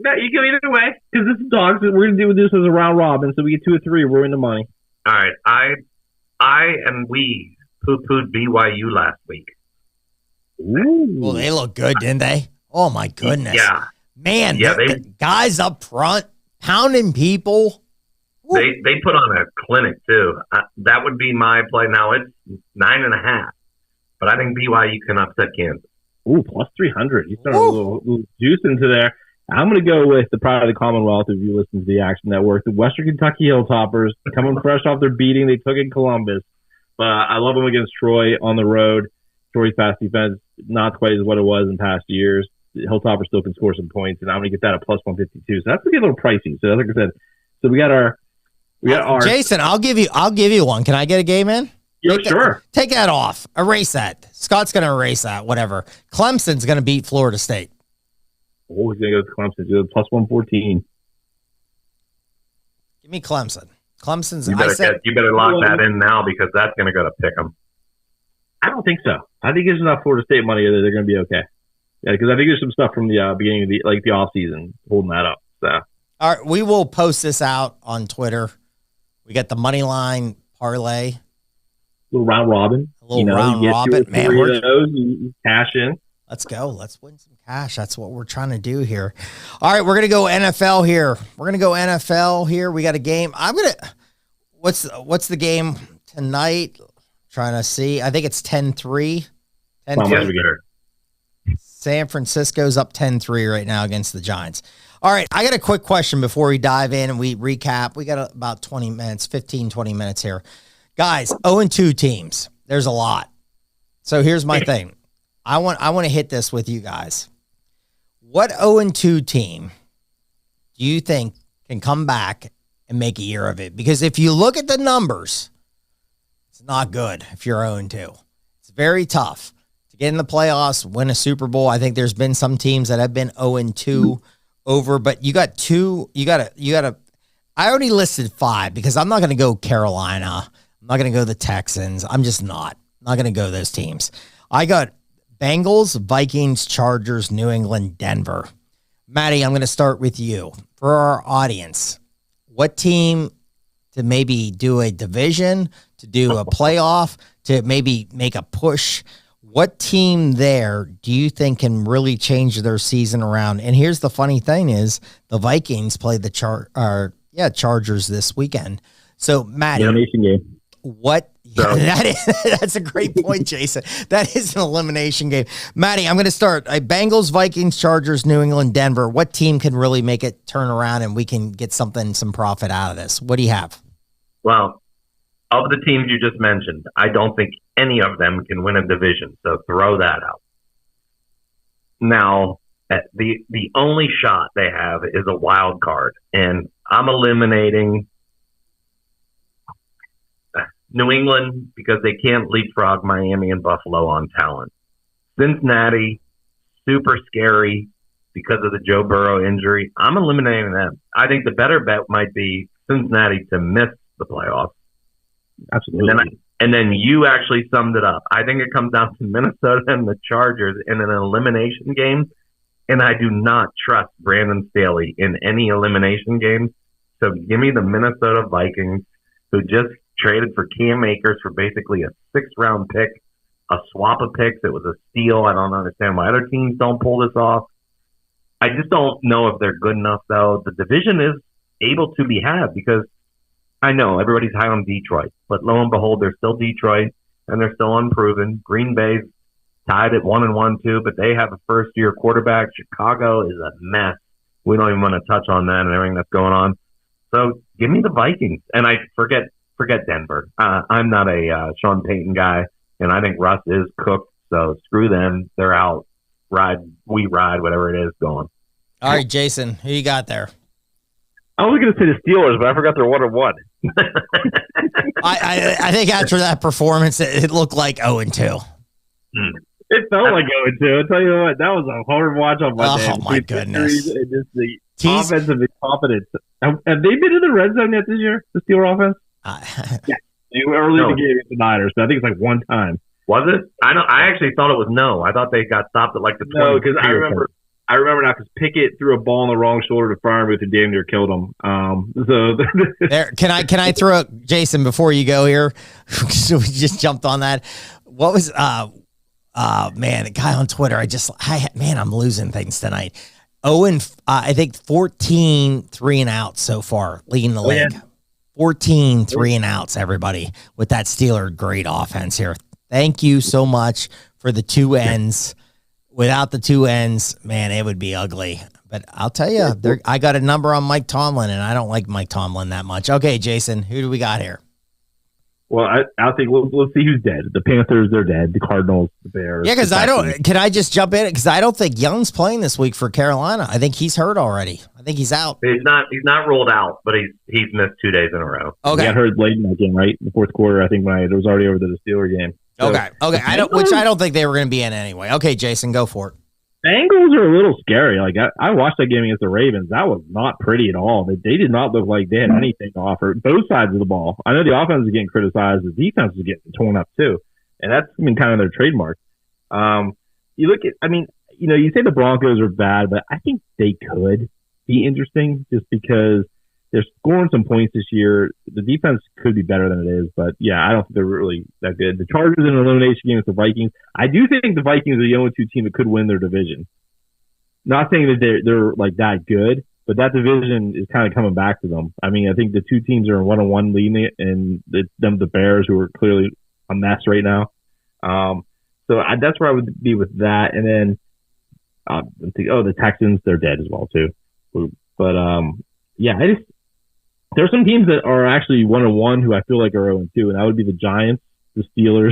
Yeah, you go either way because this is dogs. We're going to do this as a round robin, so we get 2 or 3. We're in the money. All right. We poo-pooed BYU last week. Ooh. Well, they look good, didn't they? Oh, my goodness. Yeah. Man, the guys up front pounding people. They put on a clinic, too. That would be my play. Now, it's 9.5, but I think BYU can upset Kansas. Ooh, plus 300. You start a little juice into there. I'm going to go with the pride of the Commonwealth if you listen to the Action Network. The Western Kentucky Hilltoppers coming fresh off their beating they took in Columbus. But I love them against Troy on the road. Troy's pass defense, not quite as what it was in past years. The Hilltoppers still can score some points, and I'm going to get that at plus 152. So that's going to get a little pricey. So like I said, so we got our Jason, I'll give you one. Can I get a game in? Yeah, sure. Take that off. Erase that. Scott's going to erase that. Whatever. Clemson's going to beat Florida State. Oh, he's going to go to Clemson. He's plus 114. Give me Clemson. Clemson's. You better lock that in now because that's going to go to pick them. I don't think so. I think there's enough Florida State money that they're going to be okay. Yeah, because I think there's some stuff from the beginning of the off season holding that up. So, all right, we will post this out on Twitter. We got the money line parlay. Little round robin. Round robin. Man, you cash in. Let's go. Let's win some cash. That's what we're trying to do here. All right, we're going to go NFL here. We got a game. What's the game tonight? Trying to see. I think it's 10-3. 10-3. San Francisco's up 10-3 right now against the Giants. All right, I got a quick question before we dive in and we recap. We got about 20 minutes, 15, 20 minutes here. Guys, 0-2 teams. There's a lot. So here's my thing. I want to hit this with you guys. What 0-2 team do you think can come back and make a year of it? Because if you look at the numbers, it's not good if you're 0-2. It's very tough to get in the playoffs, win a Super Bowl. I think there's been some teams that have been 0-2 over, but you got I already listed 5 because I'm not going to go Carolina. I'm not going to go the Texans. I'm just not going to go those teams. I got Bengals, Vikings, Chargers, New England, Denver. Matty, I'm going to start with you. For our audience, what team to maybe do a division, to do a playoff, to maybe make a push? What team there do you think can really change their season around? And here's the funny thing is the Vikings play the Chargers this weekend. So, Matty, elimination game. That's a great point, Jason. That is an elimination game. Matty, I'm going to start. Bengals, Vikings, Chargers, New England, Denver. What team can really make it turn around and we can get some profit out of this? What do you have? Well, of the teams you just mentioned, I don't think any of them can win a division. So throw that out. Now, the only shot they have is a wild card, and I'm eliminating New England because they can't leapfrog Miami and Buffalo on talent. Cincinnati, super scary because of the Joe Burrow injury. I'm eliminating them. I think the better bet might be Cincinnati to miss the playoffs. Absolutely. And then you actually summed it up. I think it comes down to Minnesota and the Chargers in an elimination game, and I do not trust Brandon Staley in any elimination game. So give me the Minnesota Vikings, who just traded for Cam Akers for basically a 6th-round pick, a swap of picks. It was a steal. I don't understand why other teams don't pull this off. I just don't know if they're good enough, though. The division is able to be had because I know everybody's high on Detroit, but lo and behold, they're still Detroit, and they're still unproven. Green Bay's tied at 1-1 too, but they have a first-year quarterback. Chicago is a mess. We don't even want to touch on that and everything that's going on. So give me the Vikings, and I forget Denver. I'm not a Sean Payton guy, and I think Russ is cooked. So screw them. They're out. We ride, whatever it is, going. All right, Jason, who you got there? I was going to say the Steelers, but I forgot they're 1-1. I think after that performance, it looked like 0-2. It felt like 0-2. I'll tell you what, that was a hard watch on Monday. Oh, my goodness. And just the offensive incompetence. Have they been in the red zone yet this year, the Steelers offense? Yeah. They were early in the game with the Niners, but I think it's like one time. Was it? I actually thought it was no. I thought they got stopped at like the 20. No, because I remember now because Pickett threw a ball on the wrong shoulder to Freiermuth and damn near killed him. There, can I throw up, Jason, before you go here? So we just jumped on that. What was man, the guy on Twitter? I'm losing things tonight. I think 14 3 and outs so far, leading the league. Yeah. 14 3 and outs, everybody, with that Steeler great offense here. Thank you so much for the two ends. Without the two ends, man, it would be ugly. But I'll tell you, I got a number on Mike Tomlin, and I don't like Mike Tomlin that much. Okay, Jason, who do we got here? Well, I think let's see who's dead. The Panthers, they're dead. The Cardinals, the Bears. Yeah, because can I just jump in? Because I don't think Young's playing this week for Carolina. I think he's hurt already. I think he's out. He's not ruled out, but he's missed 2 days in a row. Okay. He got hurt late in that game, right? In the fourth quarter, I think when it was already over to the Steelers game. So, okay. I don't think they were going to be in anyway. Okay, Jason, go for it. Bengals are a little scary. Like I watched that game against the Ravens. That was not pretty at all. They did not look like they had anything to offer. Both sides of the ball. I know the offense is getting criticized. The defense is getting torn up too, and that's been kind of their trademark. You look at, you say the Broncos are bad, but I think they could be interesting just because they're scoring some points this year. The defense could be better than it is, but yeah, I don't think they're really that good. The Chargers in an elimination game with the Vikings. I do think the Vikings are the only two teams that could win their division. Not saying that they're like that good, but that division is kind of coming back to them. I mean, I think the two teams are in 1-1 leading it, and the Bears, who are clearly a mess right now. That's where I would be with that. And then, the Texans, they're dead as well too. But there's some teams that are actually 1-1 who I feel like are 0-2, and that would be the Giants, the Steelers.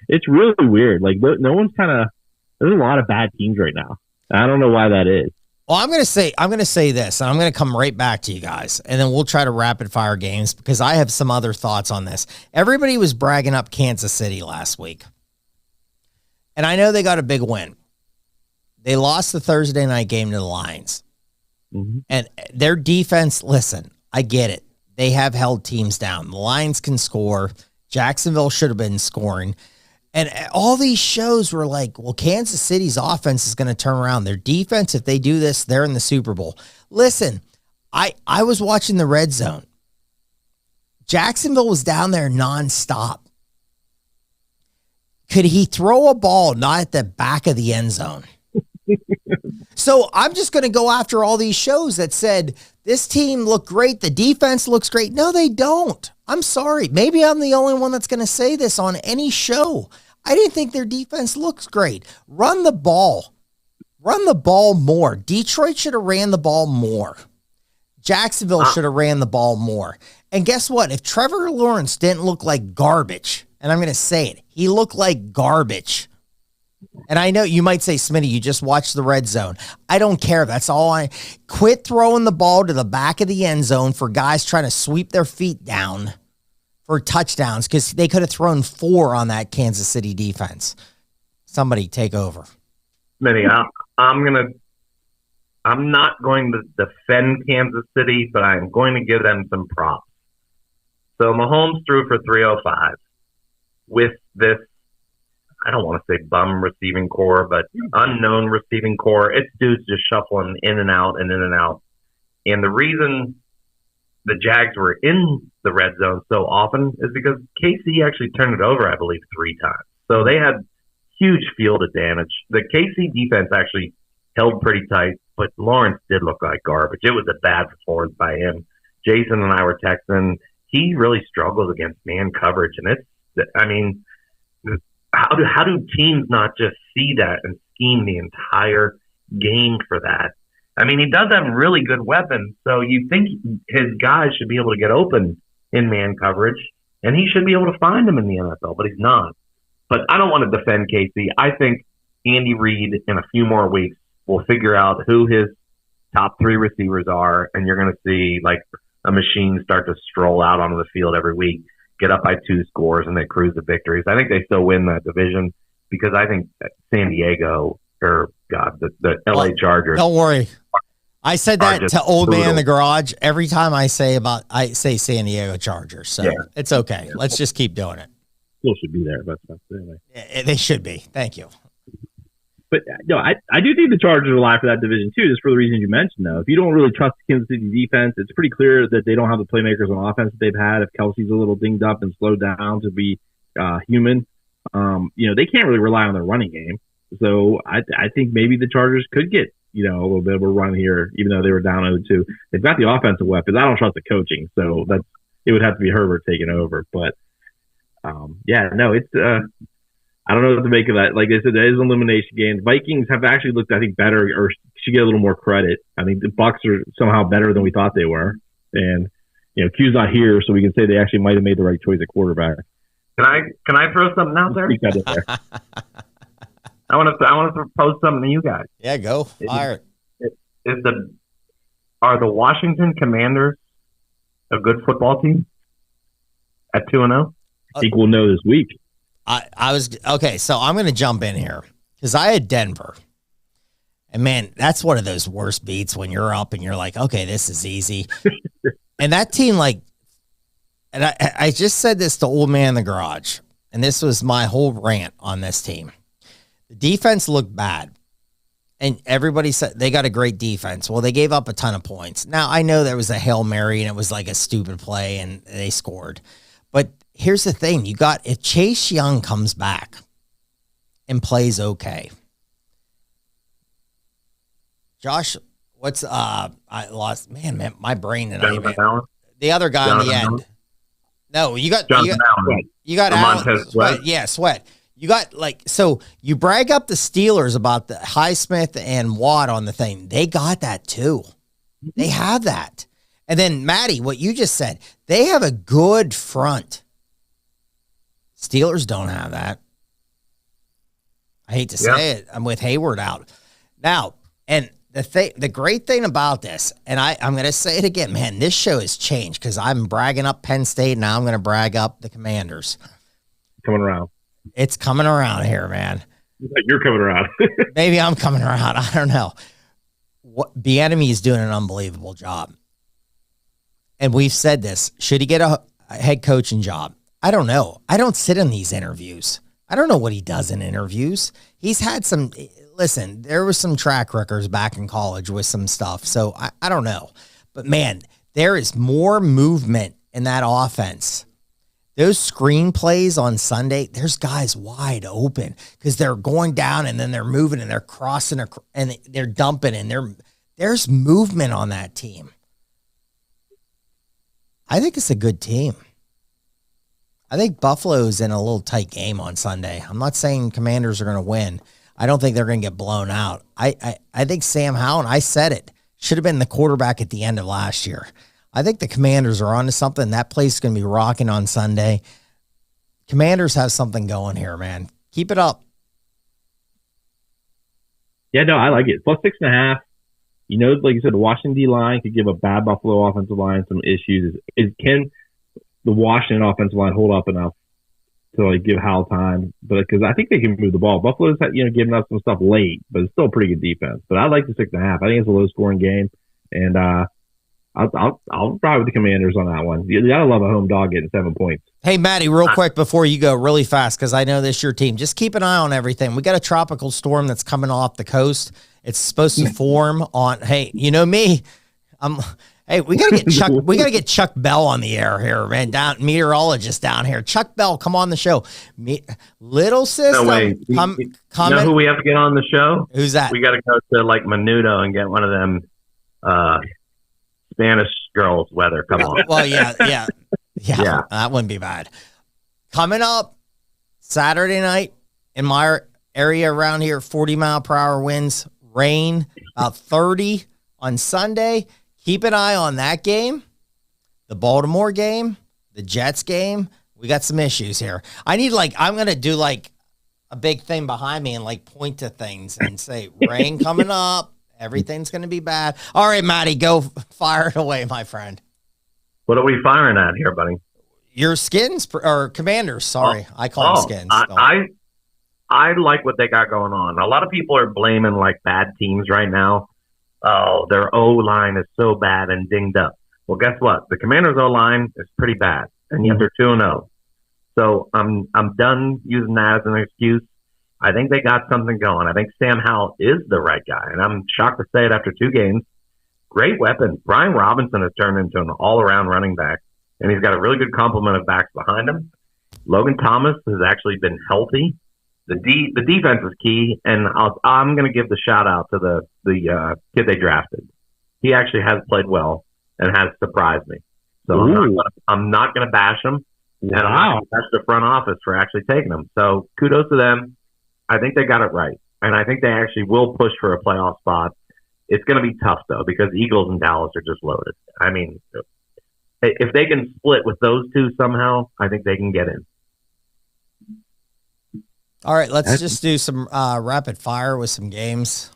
It's really weird. Like, no one's there's a lot of bad teams right now. I don't know why that is. Well, I'm going to say this, and I'm going to come right back to you guys, and then we'll try to rapid fire games because I have some other thoughts on this. Everybody was bragging up Kansas City last week, and I know they got a big win. They lost the Thursday night game to the Lions. Mm-hmm. And their defense, listen, I get it. They have held teams down. The Lions can score. Jacksonville should have been scoring. And all these shows were like, well, Kansas City's offense is going to turn around. Their defense, if they do this, they're in the Super Bowl. Listen, I was watching the red zone. Jacksonville was down there nonstop. Could he throw a ball not at the back of the end zone? So I'm just going to go after all these shows that said this team looked great. The defense looks great. No, they don't. I'm sorry. Maybe I'm the only one that's going to say this on any show. I didn't think their defense looks great. Run the ball. Run the ball more. Detroit should have ran the ball more. Jacksonville should have ran the ball more. And guess what? If Trevor Lawrence didn't look like garbage, and I'm going to say it, he looked like garbage. And I know you might say, Smitty, you just watched the red zone. I don't care. That's all quit throwing the ball to the back of the end zone for guys trying to sweep their feet down for touchdowns because they could have thrown 4 on that Kansas City defense. Somebody take over. Smitty, I'm not going to defend Kansas City, but I'm going to give them some props. So Mahomes threw for 305 with this, I don't want to say bum receiving core, but unknown receiving core. It's dudes just shuffling in and out and in and out. And the reason the Jags were in the red zone so often is because KC actually turned it over, I believe, 3 times. So they had huge field advantage. The KC defense actually held pretty tight, but Lawrence did look like garbage. It was a bad performance by him. Jason and I were texting. He really struggles against man coverage. And how do teams not just see that and scheme the entire game for that? I mean, he does have really good weapons, so you think his guys should be able to get open in man coverage, and he should be able to find them in the NFL, but he's not. But I don't want to defend Casey. I think Andy Reid, in a few more weeks, will figure out who his top 3 receivers are, and you're going to see like a machine start to stroll out onto the field every week, get up by 2 scores, and they cruise to victories. I think they still win that division because I think San Diego, the LA Chargers. Don't worry. I said that to old man in the garage every time I say San Diego Chargers. So It's okay. Let's just keep doing it. still should be there. But anyway. Yeah, they should be. Thank you. But no, I do think the Chargers are alive for that division too, just for the reasons you mentioned. Though, if you don't really trust the Kansas City defense, it's pretty clear that they don't have the playmakers on offense that they've had. If Kelsey's a little dinged up and slowed down to be human, they can't really rely on their running game. So I think maybe the Chargers could get a little bit of a run here, even though they were down 0-2. They've got the offensive weapons. I don't trust the coaching, so it would have to be Herbert taking over. But it's. I don't know what to make of that. Like I said, there is an elimination game. Vikings have actually looked, I think, better or should get a little more credit. I think the Bucks are somehow better than we thought they were. And, Q's not here, so we can say they actually might have made the right choice at quarterback. Can I throw something out there? I want to propose something to you guys. Yeah, go. Fire it. Are the Washington Commanders a good football team at 2-0? I think we'll know this week. I was okay, so I'm going to jump in here because I had Denver. And, man, that's one of those worst beats when you're up and you're like, okay, this is easy. And that team, and I just said this to Old Man in the Garage, and this was my whole rant on this team. The defense looked bad, and everybody said they got a great defense. Well, they gave up a ton of points. Now, I know there was a Hail Mary, and it was like a stupid play, and they scored. But here's the thing. If Chase Young comes back and plays okay. Josh, I lost, man, my brain tonight, man. The other guy in the end. No, you got Allen. Sweat. Yeah, Sweat. You got so you brag up the Steelers about the Highsmith and Watt on the thing. They got that too. They have that. And then, Matty, what you just said, they have a good front. Steelers don't have that. I hate to say it. I'm with Hayward out. Now, and the great thing about this, and I'm going to say it again, man, this show has changed because I'm bragging up Penn State. Now I'm going to brag up the Commanders. Coming around. It's coming around here, man. You're coming around. Maybe I'm coming around. I don't know. Bieniemy is doing an unbelievable job. And we've said this. Should he get a head coaching job? I don't know. I don't sit in these interviews. I don't know what he does in interviews. He's had some, listen, there was some track records back in college with some stuff. So I don't know. But, man, there is more movement in that offense. Those screen plays on Sunday, there's guys wide open because they're going down and then they're moving and they're crossing and they're dumping and there's movement on that team. I think it's a good team. I think Buffalo's in a little tight game on Sunday. I'm not saying Commanders are going to win. I don't think they're going to get blown out. I think Sam Howell, and I said it, should have been the quarterback at the end of last year. I think the Commanders are onto something. That place is going to be rocking on Sunday. Commanders have something going here, man. Keep it up. Yeah, no, I like it. Plus 6.5. Like you said, the Washington D line could give a bad Buffalo offensive line some issues. Can the Washington offensive line hold up enough to give Howell time? But because I think they can move the ball. Buffalo's giving up some stuff late, but it's still a pretty good defense. But I like the 6.5. I think it's a low scoring game, and I'll ride with the Commanders on that one. You gotta love a home dog getting 7 points. Hey, Matty, real quick before you go, really fast, because I know this is your team. Just keep an eye on everything. We got a tropical storm that's coming off the coast. It's supposed to form on. Hey, you know me. Hey, we gotta get Chuck. We gotta get Chuck Bell on the air here, man. Meteorologist down here. Chuck Bell, come on the show. Little system. No way. You know who we have to get on the show? Who's that? We got to go to Menudo and get one of them Spanish girls. Weather. Come on. Well, yeah. That wouldn't be bad. Coming up Saturday night in my area around here, 40-mile-per-hour winds, rain, about 30 on Sunday. Keep an eye on that game, the Baltimore game, the Jets game. We got some issues here. I need I'm going to do a big thing behind me and point to things and say, rain coming up. Everything's going to be bad. All right, Matty, go fire it away, my friend. What are we firing at here, buddy? Your Skins or Commanders. Sorry. I call them Skins. I like what they got going on. A lot of people are blaming bad teams right now. Oh, their O-line is so bad and dinged up. Well, guess what? The Commanders' O-line is pretty bad, and yet they're 2-0. So I'm done using that as an excuse. I think they got something going. I think Sam Howell is the right guy, and I'm shocked to say it after 2 games. Great weapon. Brian Robinson has turned into an all-around running back, and he's got a really good complement of backs behind him. Logan Thomas has actually been healthy. The defense is key, and I'm going to give the shout-out to the kid they drafted. He actually has played well and has surprised me. So I'm not going to bash him. Wow. And I'm not going to bash the front office for actually taking him. So kudos to them. I think they got it right. And I think they actually will push for a playoff spot. It's going to be tough, though, because Eagles and Dallas are just loaded. I mean, if they can split with those two somehow, I think they can get in. All right, let's just do some rapid fire with some games.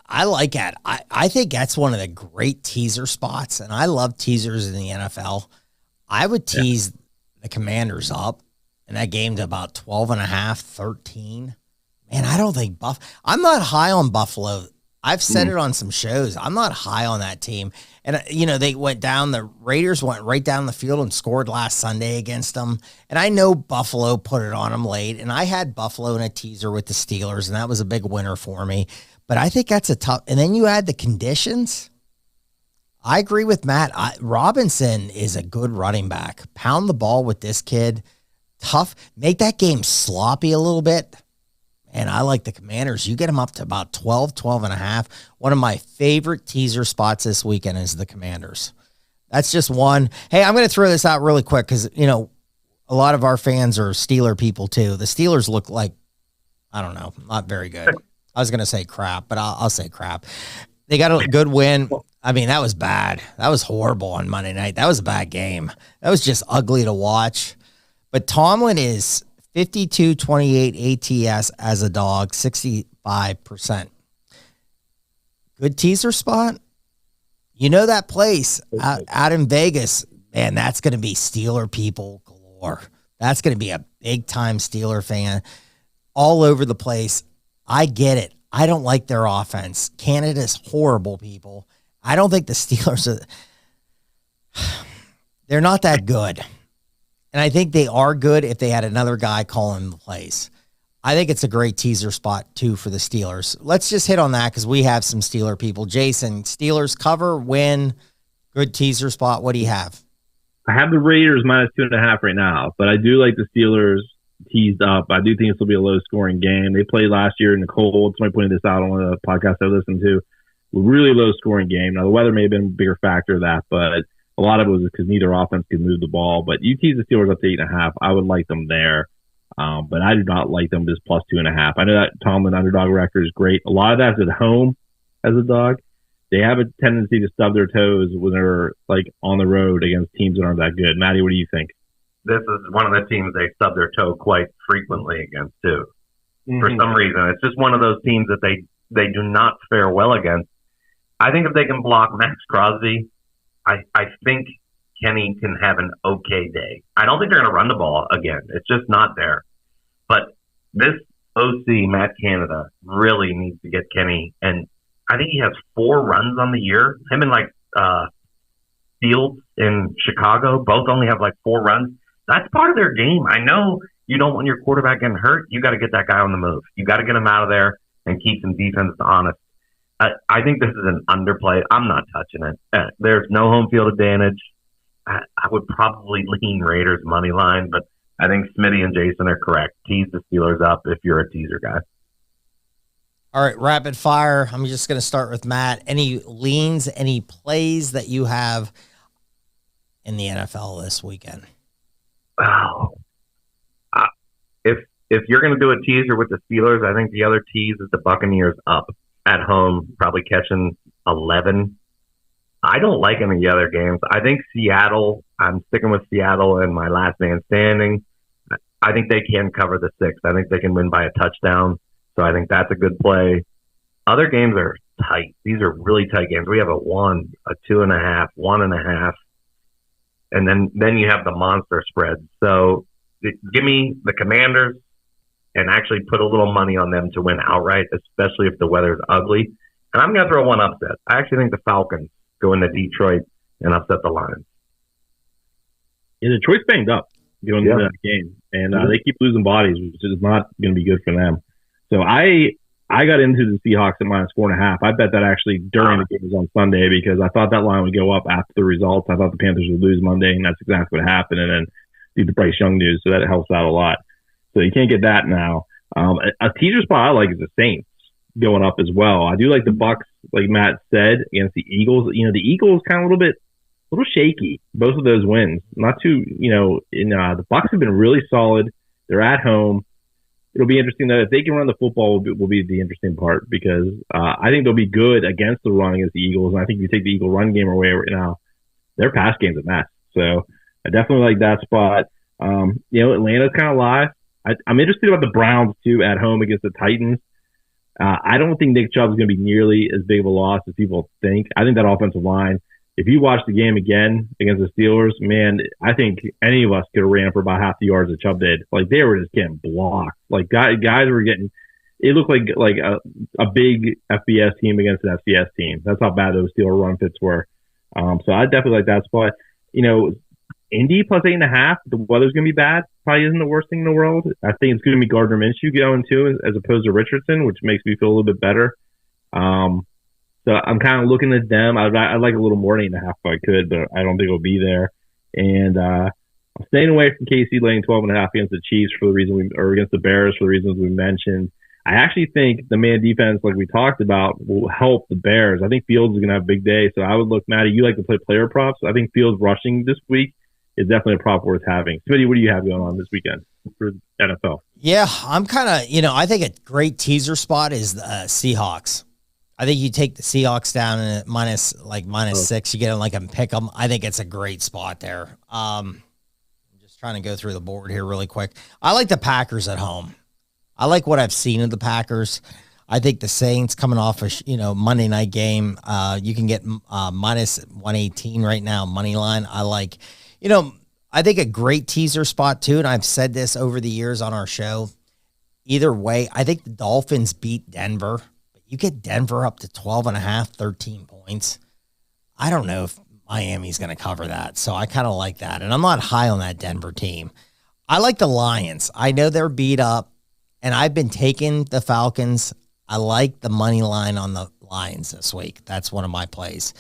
I like that. I think that's one of the great teaser spots, and I love teasers in the NFL. I would tease the Commanders up in that game to about 12.5, 13. Man, I don't think I'm not high on Buffalo. I've said it on some shows. I'm not high on that team. And, they went down. The Raiders went right down the field and scored last Sunday against them. And I know Buffalo put it on them late. And I had Buffalo in a teaser with the Steelers, and that was a big winner for me. But I think that's a tough. And then you add the conditions. I agree with Matt. Robinson is a good running back. Pound the ball with this kid. Tough. Make that game sloppy a little bit. And I like the Commanders. You get them up to about 12.5. One of my favorite teaser spots this weekend is the Commanders. That's just one. Hey, I'm going to throw this out really quick because, a lot of our fans are Steeler people too. The Steelers look like, I don't know, not very good. I was going to say crap, but I'll say crap. They got a good win. I mean, that was bad. That was horrible on Monday night. That was a bad game. That was just ugly to watch. But Tomlin is 52-28 ATS as a dog, 65%. Good teaser spot. That place out in Vegas, man, that's going to be Steeler people galore. That's going to be a big-time Steeler fan all over the place. I get it. I don't like their offense. Canada's horrible, people. I don't think the Steelers they're not that good. And I think they are good if they had another guy calling the plays. I think it's a great teaser spot, too, for the Steelers. Let's just hit on that because we have some Steeler people. Jason, Steelers cover, win, good teaser spot. What do you have? I have the Raiders -2.5 right now, but I do like the Steelers teased up. I do think this will be a low-scoring game. They played last year in the cold. Somebody pointed this out on one of the podcasts I listened to. Really low-scoring game. Now, the weather may have been a bigger factor of that, but a lot of it was because neither offense could move the ball. But you tease the Steelers up to 8.5. I would like them there. But I do not like them just +2.5. I know that Tomlin underdog record is great. A lot of that's at home as a dog. They have a tendency to stub their toes when they're on the road against teams that aren't that good. Matty, what do you think? This is one of the teams they stub their toe quite frequently against, too. For some reason. It's just one of those teams that they do not fare well against. I think if they can block Max Crosby, I think Kenny can have an okay day. I don't think they're going to run the ball again. It's just not there. But this OC, Matt Canada, really needs to get Kenny. And I think he has 4 runs on the year. Him and Fields in Chicago both only have 4 runs. That's part of their game. I know you don't want your quarterback getting hurt. You got to get that guy on the move. You got to get him out of there and keep some defense honest. I think this is an underplay. I'm not touching it. There's no home field advantage. I would probably lean Raiders money line, but I think Smitty and Jason are correct. Tease the Steelers up if you're a teaser guy. All right, rapid fire. I'm just going to start with Matt. Any leans, any plays that you have in the NFL this weekend? Wow. If you're going to do a teaser with the Steelers, I think the other tease is the Buccaneers up at home, probably catching 11. I don't like any of the other games. I think Seattle, I'm sticking with Seattle and my last man standing. I think they can cover the 6. I think they can win by a touchdown. So I think that's a good play. Other games are tight. These are really tight games. We have a 1, a 2.5, 1.5. And then you have the monster spread. So give me the Commanders and actually put a little money on them to win outright, especially if the weather's ugly. And I'm going to throw one upset. I actually think the Falcons go into Detroit and upset the Lions. Yeah, Detroit's banged up going into that game, and they keep losing bodies, which is not going to be good for them. So I got into the Seahawks at -4.5. I bet that actually during the games on Sunday because I thought that line would go up after the results. I thought the Panthers would lose Monday, and that's exactly what happened. And then due to Bryce Young news, so that helps out a lot. So you can't get that now. A teaser spot I like is the Saints going up as well. I do like the Bucks, like Matt said, against the Eagles. You know, the Eagles kind of a little shaky. Both of those wins, not too. You know, the Bucks have been really solid. They're at home. It'll be interesting though if they can run the football. Will be the interesting part because I think they'll be good against the run against the Eagles. And I think if you take the Eagle run game away now, their pass game's a mess. So I definitely like that spot. You know, Atlanta's kind of live. I'm interested about the Browns too at home against the Titans. I don't think Nick Chubb's going to be nearly as big of a loss as people think. I think that offensive line, if you watch the game again against the Steelers, man, I think any of us could have ran for about half the yards that Chubb did. Like they were just getting blocked. Like guys were getting. It looked like a big FBS team against an FCS team. That's how bad those Steeler run fits were. So I definitely like that spot. You know, Indy +8.5. The weather's going to be bad. Probably isn't the worst thing in the world. I think it's going to be Gardner Minshew going too, as opposed to Richardson, which makes me feel a little bit better. So I'm kind of looking at them. I'd like a little more than 8.5 if I could, but I don't think it'll be there. And I'm staying away from KC laying 12.5 against the Chiefs for the reason or against the Bears for the reasons we mentioned. I actually think the man defense, like we talked about, will help the Bears. I think Fields is going to have a big day. So I would look, Matty, you like to play player props. I think Fields rushing this week is definitely a prop worth having. Smitty, what do you have going on this weekend for NFL? Yeah, I'm kind of, I think a great teaser spot is the Seahawks. I think you take the Seahawks down and -6, you get them like a pick 'em. I think it's a great spot there. I'm just trying to go through the board here really quick. I like the Packers at home. I like what I've seen of the Packers. I think the Saints coming off a Monday night game. You can get -118 right now money line. I like, I think a great teaser spot too. And I've said this over the years on our show. Either way, I think the Dolphins beat Denver. You get Denver up to 12.5, 13 points. I don't know if Miami's going to cover that. So I kind of like that. And I'm not high on that Denver team. I like the Lions. I know they're beat up, and I've been taking the Falcons. I like the money line on the Lions this week. That's one of my plays.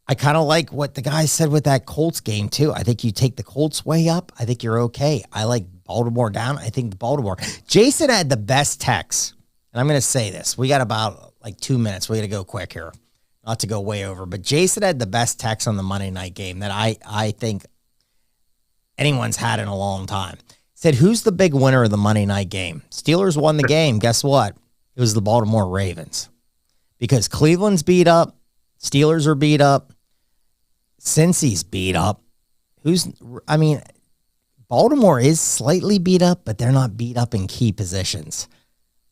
I kind of like what the guy said with that Colts game, too. I think you take the Colts way up. I think you're okay. I like Baltimore down. I think Baltimore. Jason had the best text. And I'm going to say this. We got about 2 minutes. We got to go quick here. Not to go way over. But Jason had the best text on the Monday night game that I think anyone's had in a long time. Said, who's the big winner of the Monday night game? Steelers won the game. Guess what? It was the Baltimore Ravens. Because Cleveland's beat up. Steelers are beat up. Cincy's beat up. Baltimore is slightly beat up, but they're not beat up in key positions.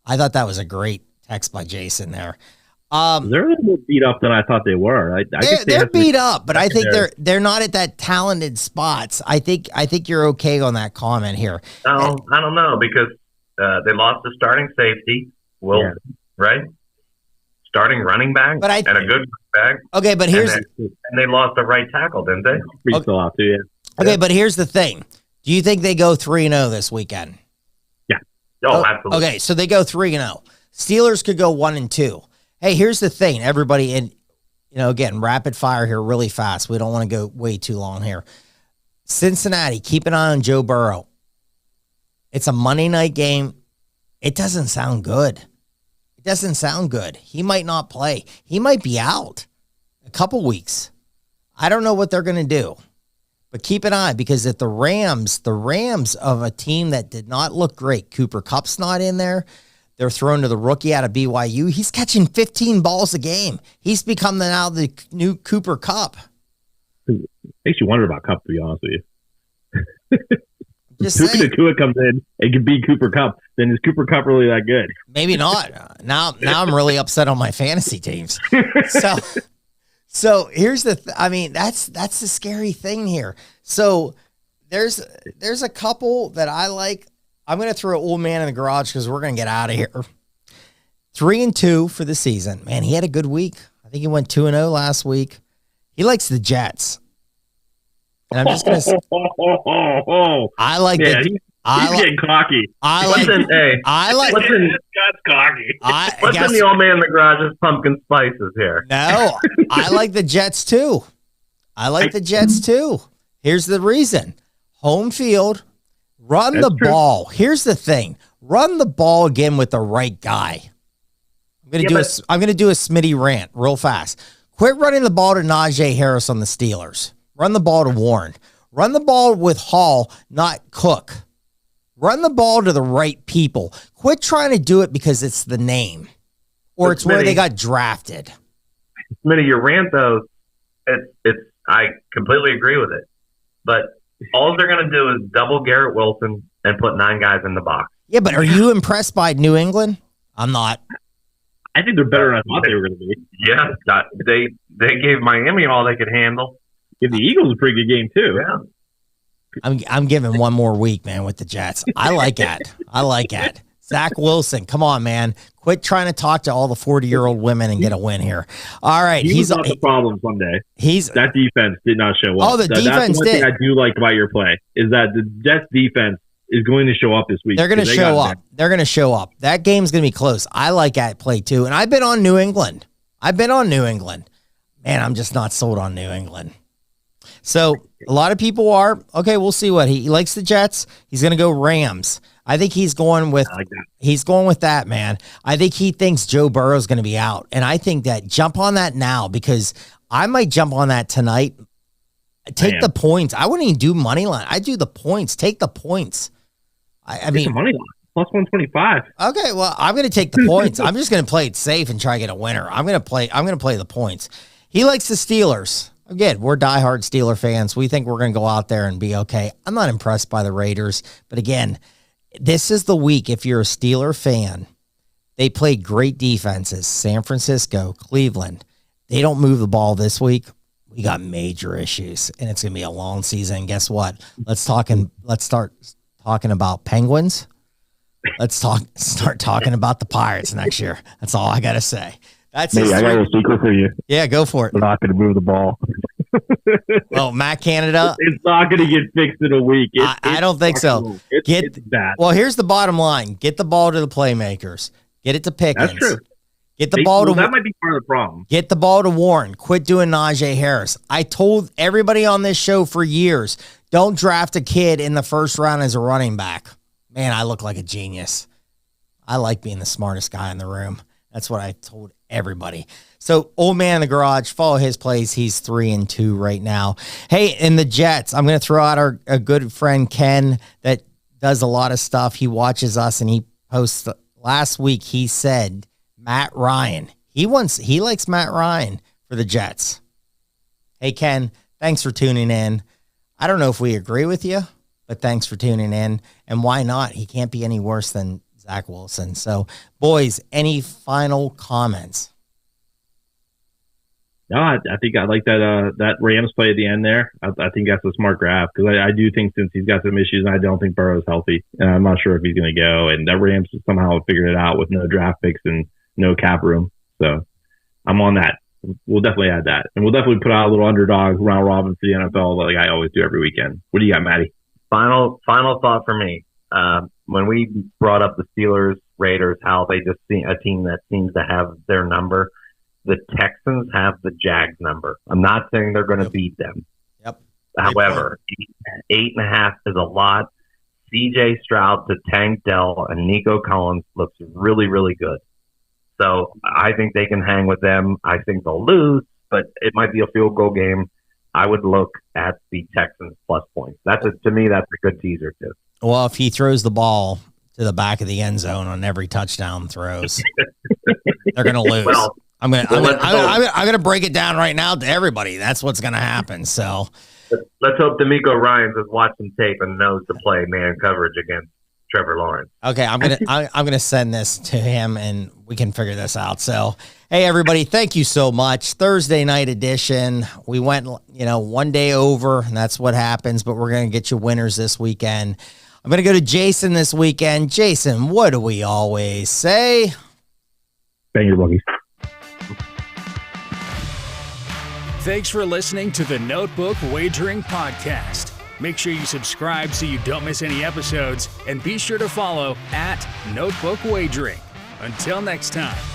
I thought that was a great text by Jason there. They're a little more beat up than I thought they were. They're beat up, but I think they're not at that talented spots. I think you're okay on that comment here. No, I don't know because they lost the starting safety, right? Starting running back and a good running back. Okay, but and they lost the right tackle, didn't they? Okay, but here's the thing: do you think they go 3-0 this weekend? Oh, absolutely. Okay, so they go 3-0. Steelers could go 1-2. Hey, here's the thing, everybody, and again, rapid fire here, really fast. We don't want to go way too long here. Cincinnati, keep an eye on Joe Burrow. It's a Monday night game. It doesn't sound good. He might not play. He might be out a couple weeks. I don't know what they're going to do. But keep an eye, because if the Rams of a team that did not look great, Cooper Kupp's not in there. They're thrown to the rookie out of BYU. He's catching 15 balls a game. He's become now the new Cooper Kupp. Makes you wonder about Kupp, to be honest with you. Just Puka Nacua comes in and can beat Cooper Kupp. Then is Cooper Kupp really that good? Maybe not. Now I'm really upset on my fantasy teams. So here's the that's the scary thing here. So there's a couple that I like. I'm going to throw Old Man in the Garage because we're going to get out of here. 3-2 for the season. Man, he had a good week. I think he went 2-0 last week. He likes the Jets. And I'm just going to. I like yeah, the. He's getting cocky. Listen, That's cocky. What's in the old man in the garage's pumpkin spices here? No, I like the Jets too. Here's the reason. Home field, run the ball. Here's the thing. Run the ball again with the right guy. I'm going to do a Smitty rant real fast. Quit running the ball to Najee Harris on the Steelers. Run the ball to Warren. Run the ball with Hall, not Cook. Run the ball to the right people. Quit trying to do it because it's the name or it's where they got drafted. Smitty, your rant, though, I completely agree with it. But all they're going to do is double Garrett Wilson and put 9 guys in the box. Yeah, but are you impressed by New England? I'm not. I think they're better than I thought they were going to be. Yeah, they gave Miami all they could handle. Give the Eagles a pretty good game, too. Yeah. I'm giving one more week, man, with the Jets. I like that. Zach Wilson, come on, man. Quit trying to talk to all the 40-year-old women and get a win here. All right. He's not the problem Sunday. That defense did not show up. Oh, the defense that's one thing I do like about your play is that the Jets defense is going to show up this week. They're going to show up. They're going to show up. That game's going to be close. I like that play, too. And I've been on New England. Man, I'm just not sold on New England. So a lot of people are. Okay, we'll see what he likes the Jets. He's going to go Rams. I think he's going with that, man. I think he thinks Joe Burrow is going to be out. And I think that jump on that now because I might jump on that tonight. Take the points. I wouldn't even do money line. I do the points. Take the points. I mean, money line plus 125. Okay, well, I'm going to take the points. I'm just going to play it safe and try to get a winner. I'm going to play the points. He likes the Steelers. Again, we're diehard Steeler fans. We think we're going to go out there and be okay. I'm not impressed by the Raiders, but again, this is the week. If you're a Steeler fan, they play great defenses. San Francisco, Cleveland. They don't move the ball this week. We got major issues, and it's going to be a long season. And guess what? Let's start talking about Penguins. Let's start talking about the Pirates next year. That's all I got to say. That's I got a secret for you. Yeah, go for it. We're not going to move the ball. Oh, Matt Canada. It's not going to get fixed in a week. I don't think so. It's bad. Well, here's the bottom line. Get the ball to the playmakers. Get it to Pickens. That's true. Get the ball to that might be part of the problem. Get the ball to Warren. Quit doing Najee Harris. I told everybody on this show for years, don't draft a kid in the first round as a running back. Man, I look like a genius. I like being the smartest guy in the room. That's what I told everybody. So, old man in the garage, follow his plays. He's 3-2 right now. Hey, in the Jets, I'm going to throw out our good friend Ken that does a lot of stuff. He watches us and he posts. Last week he said Matt Ryan. He likes Matt Ryan for the Jets. Hey, Ken, thanks for tuning in. I don't know if we agree with you, but thanks for tuning in. And why not? He can't be any worse than Zach Wilson. So, boys, any final comments? No, I think I like that Rams play at the end there. I think that's a smart grab because I do think since he's got some issues, and I don't think Burrow's healthy, and I'm not sure if he's going to go. And that Rams somehow figured it out with no draft picks and no cap room. So I'm on that. We'll definitely add that, and we'll definitely put out a little underdog round robin for the NFL like I always do every weekend. What do you got, Matty? Final thought for me. When we brought up the Steelers, Raiders, how they just see a team that seems to have their number. The Texans have the Jags number. I'm not saying they're going to beat them. Yep. However, 8.5 is a lot. CJ Stroud to Tank Dell and Nico Collins looks really, really good. So I think they can hang with them. I think they'll lose, but it might be a field goal game. I would look at the Texans plus points. To me, that's a good teaser too. Well, if he throws the ball to the back of the end zone on every touchdown throws, they're going to lose. Well, I'm gonna break it down right now to everybody. That's what's gonna happen. So let's hope D'Amico Ryans has watched some tape and knows to play man coverage against Trevor Lawrence. Okay, I'm gonna send this to him and we can figure this out. So hey everybody, thank you so much. Thursday night edition. We went one day over, and that's what happens. But we're gonna get you winners this weekend. I'm gonna go to Jason this weekend. Jason, what do we always say? Bang your buggies. Thanks for listening to the Notebook Wagering Podcast. Make sure you subscribe so you don't miss any episodes, and be sure to follow @Notebook Wagering. Until next time.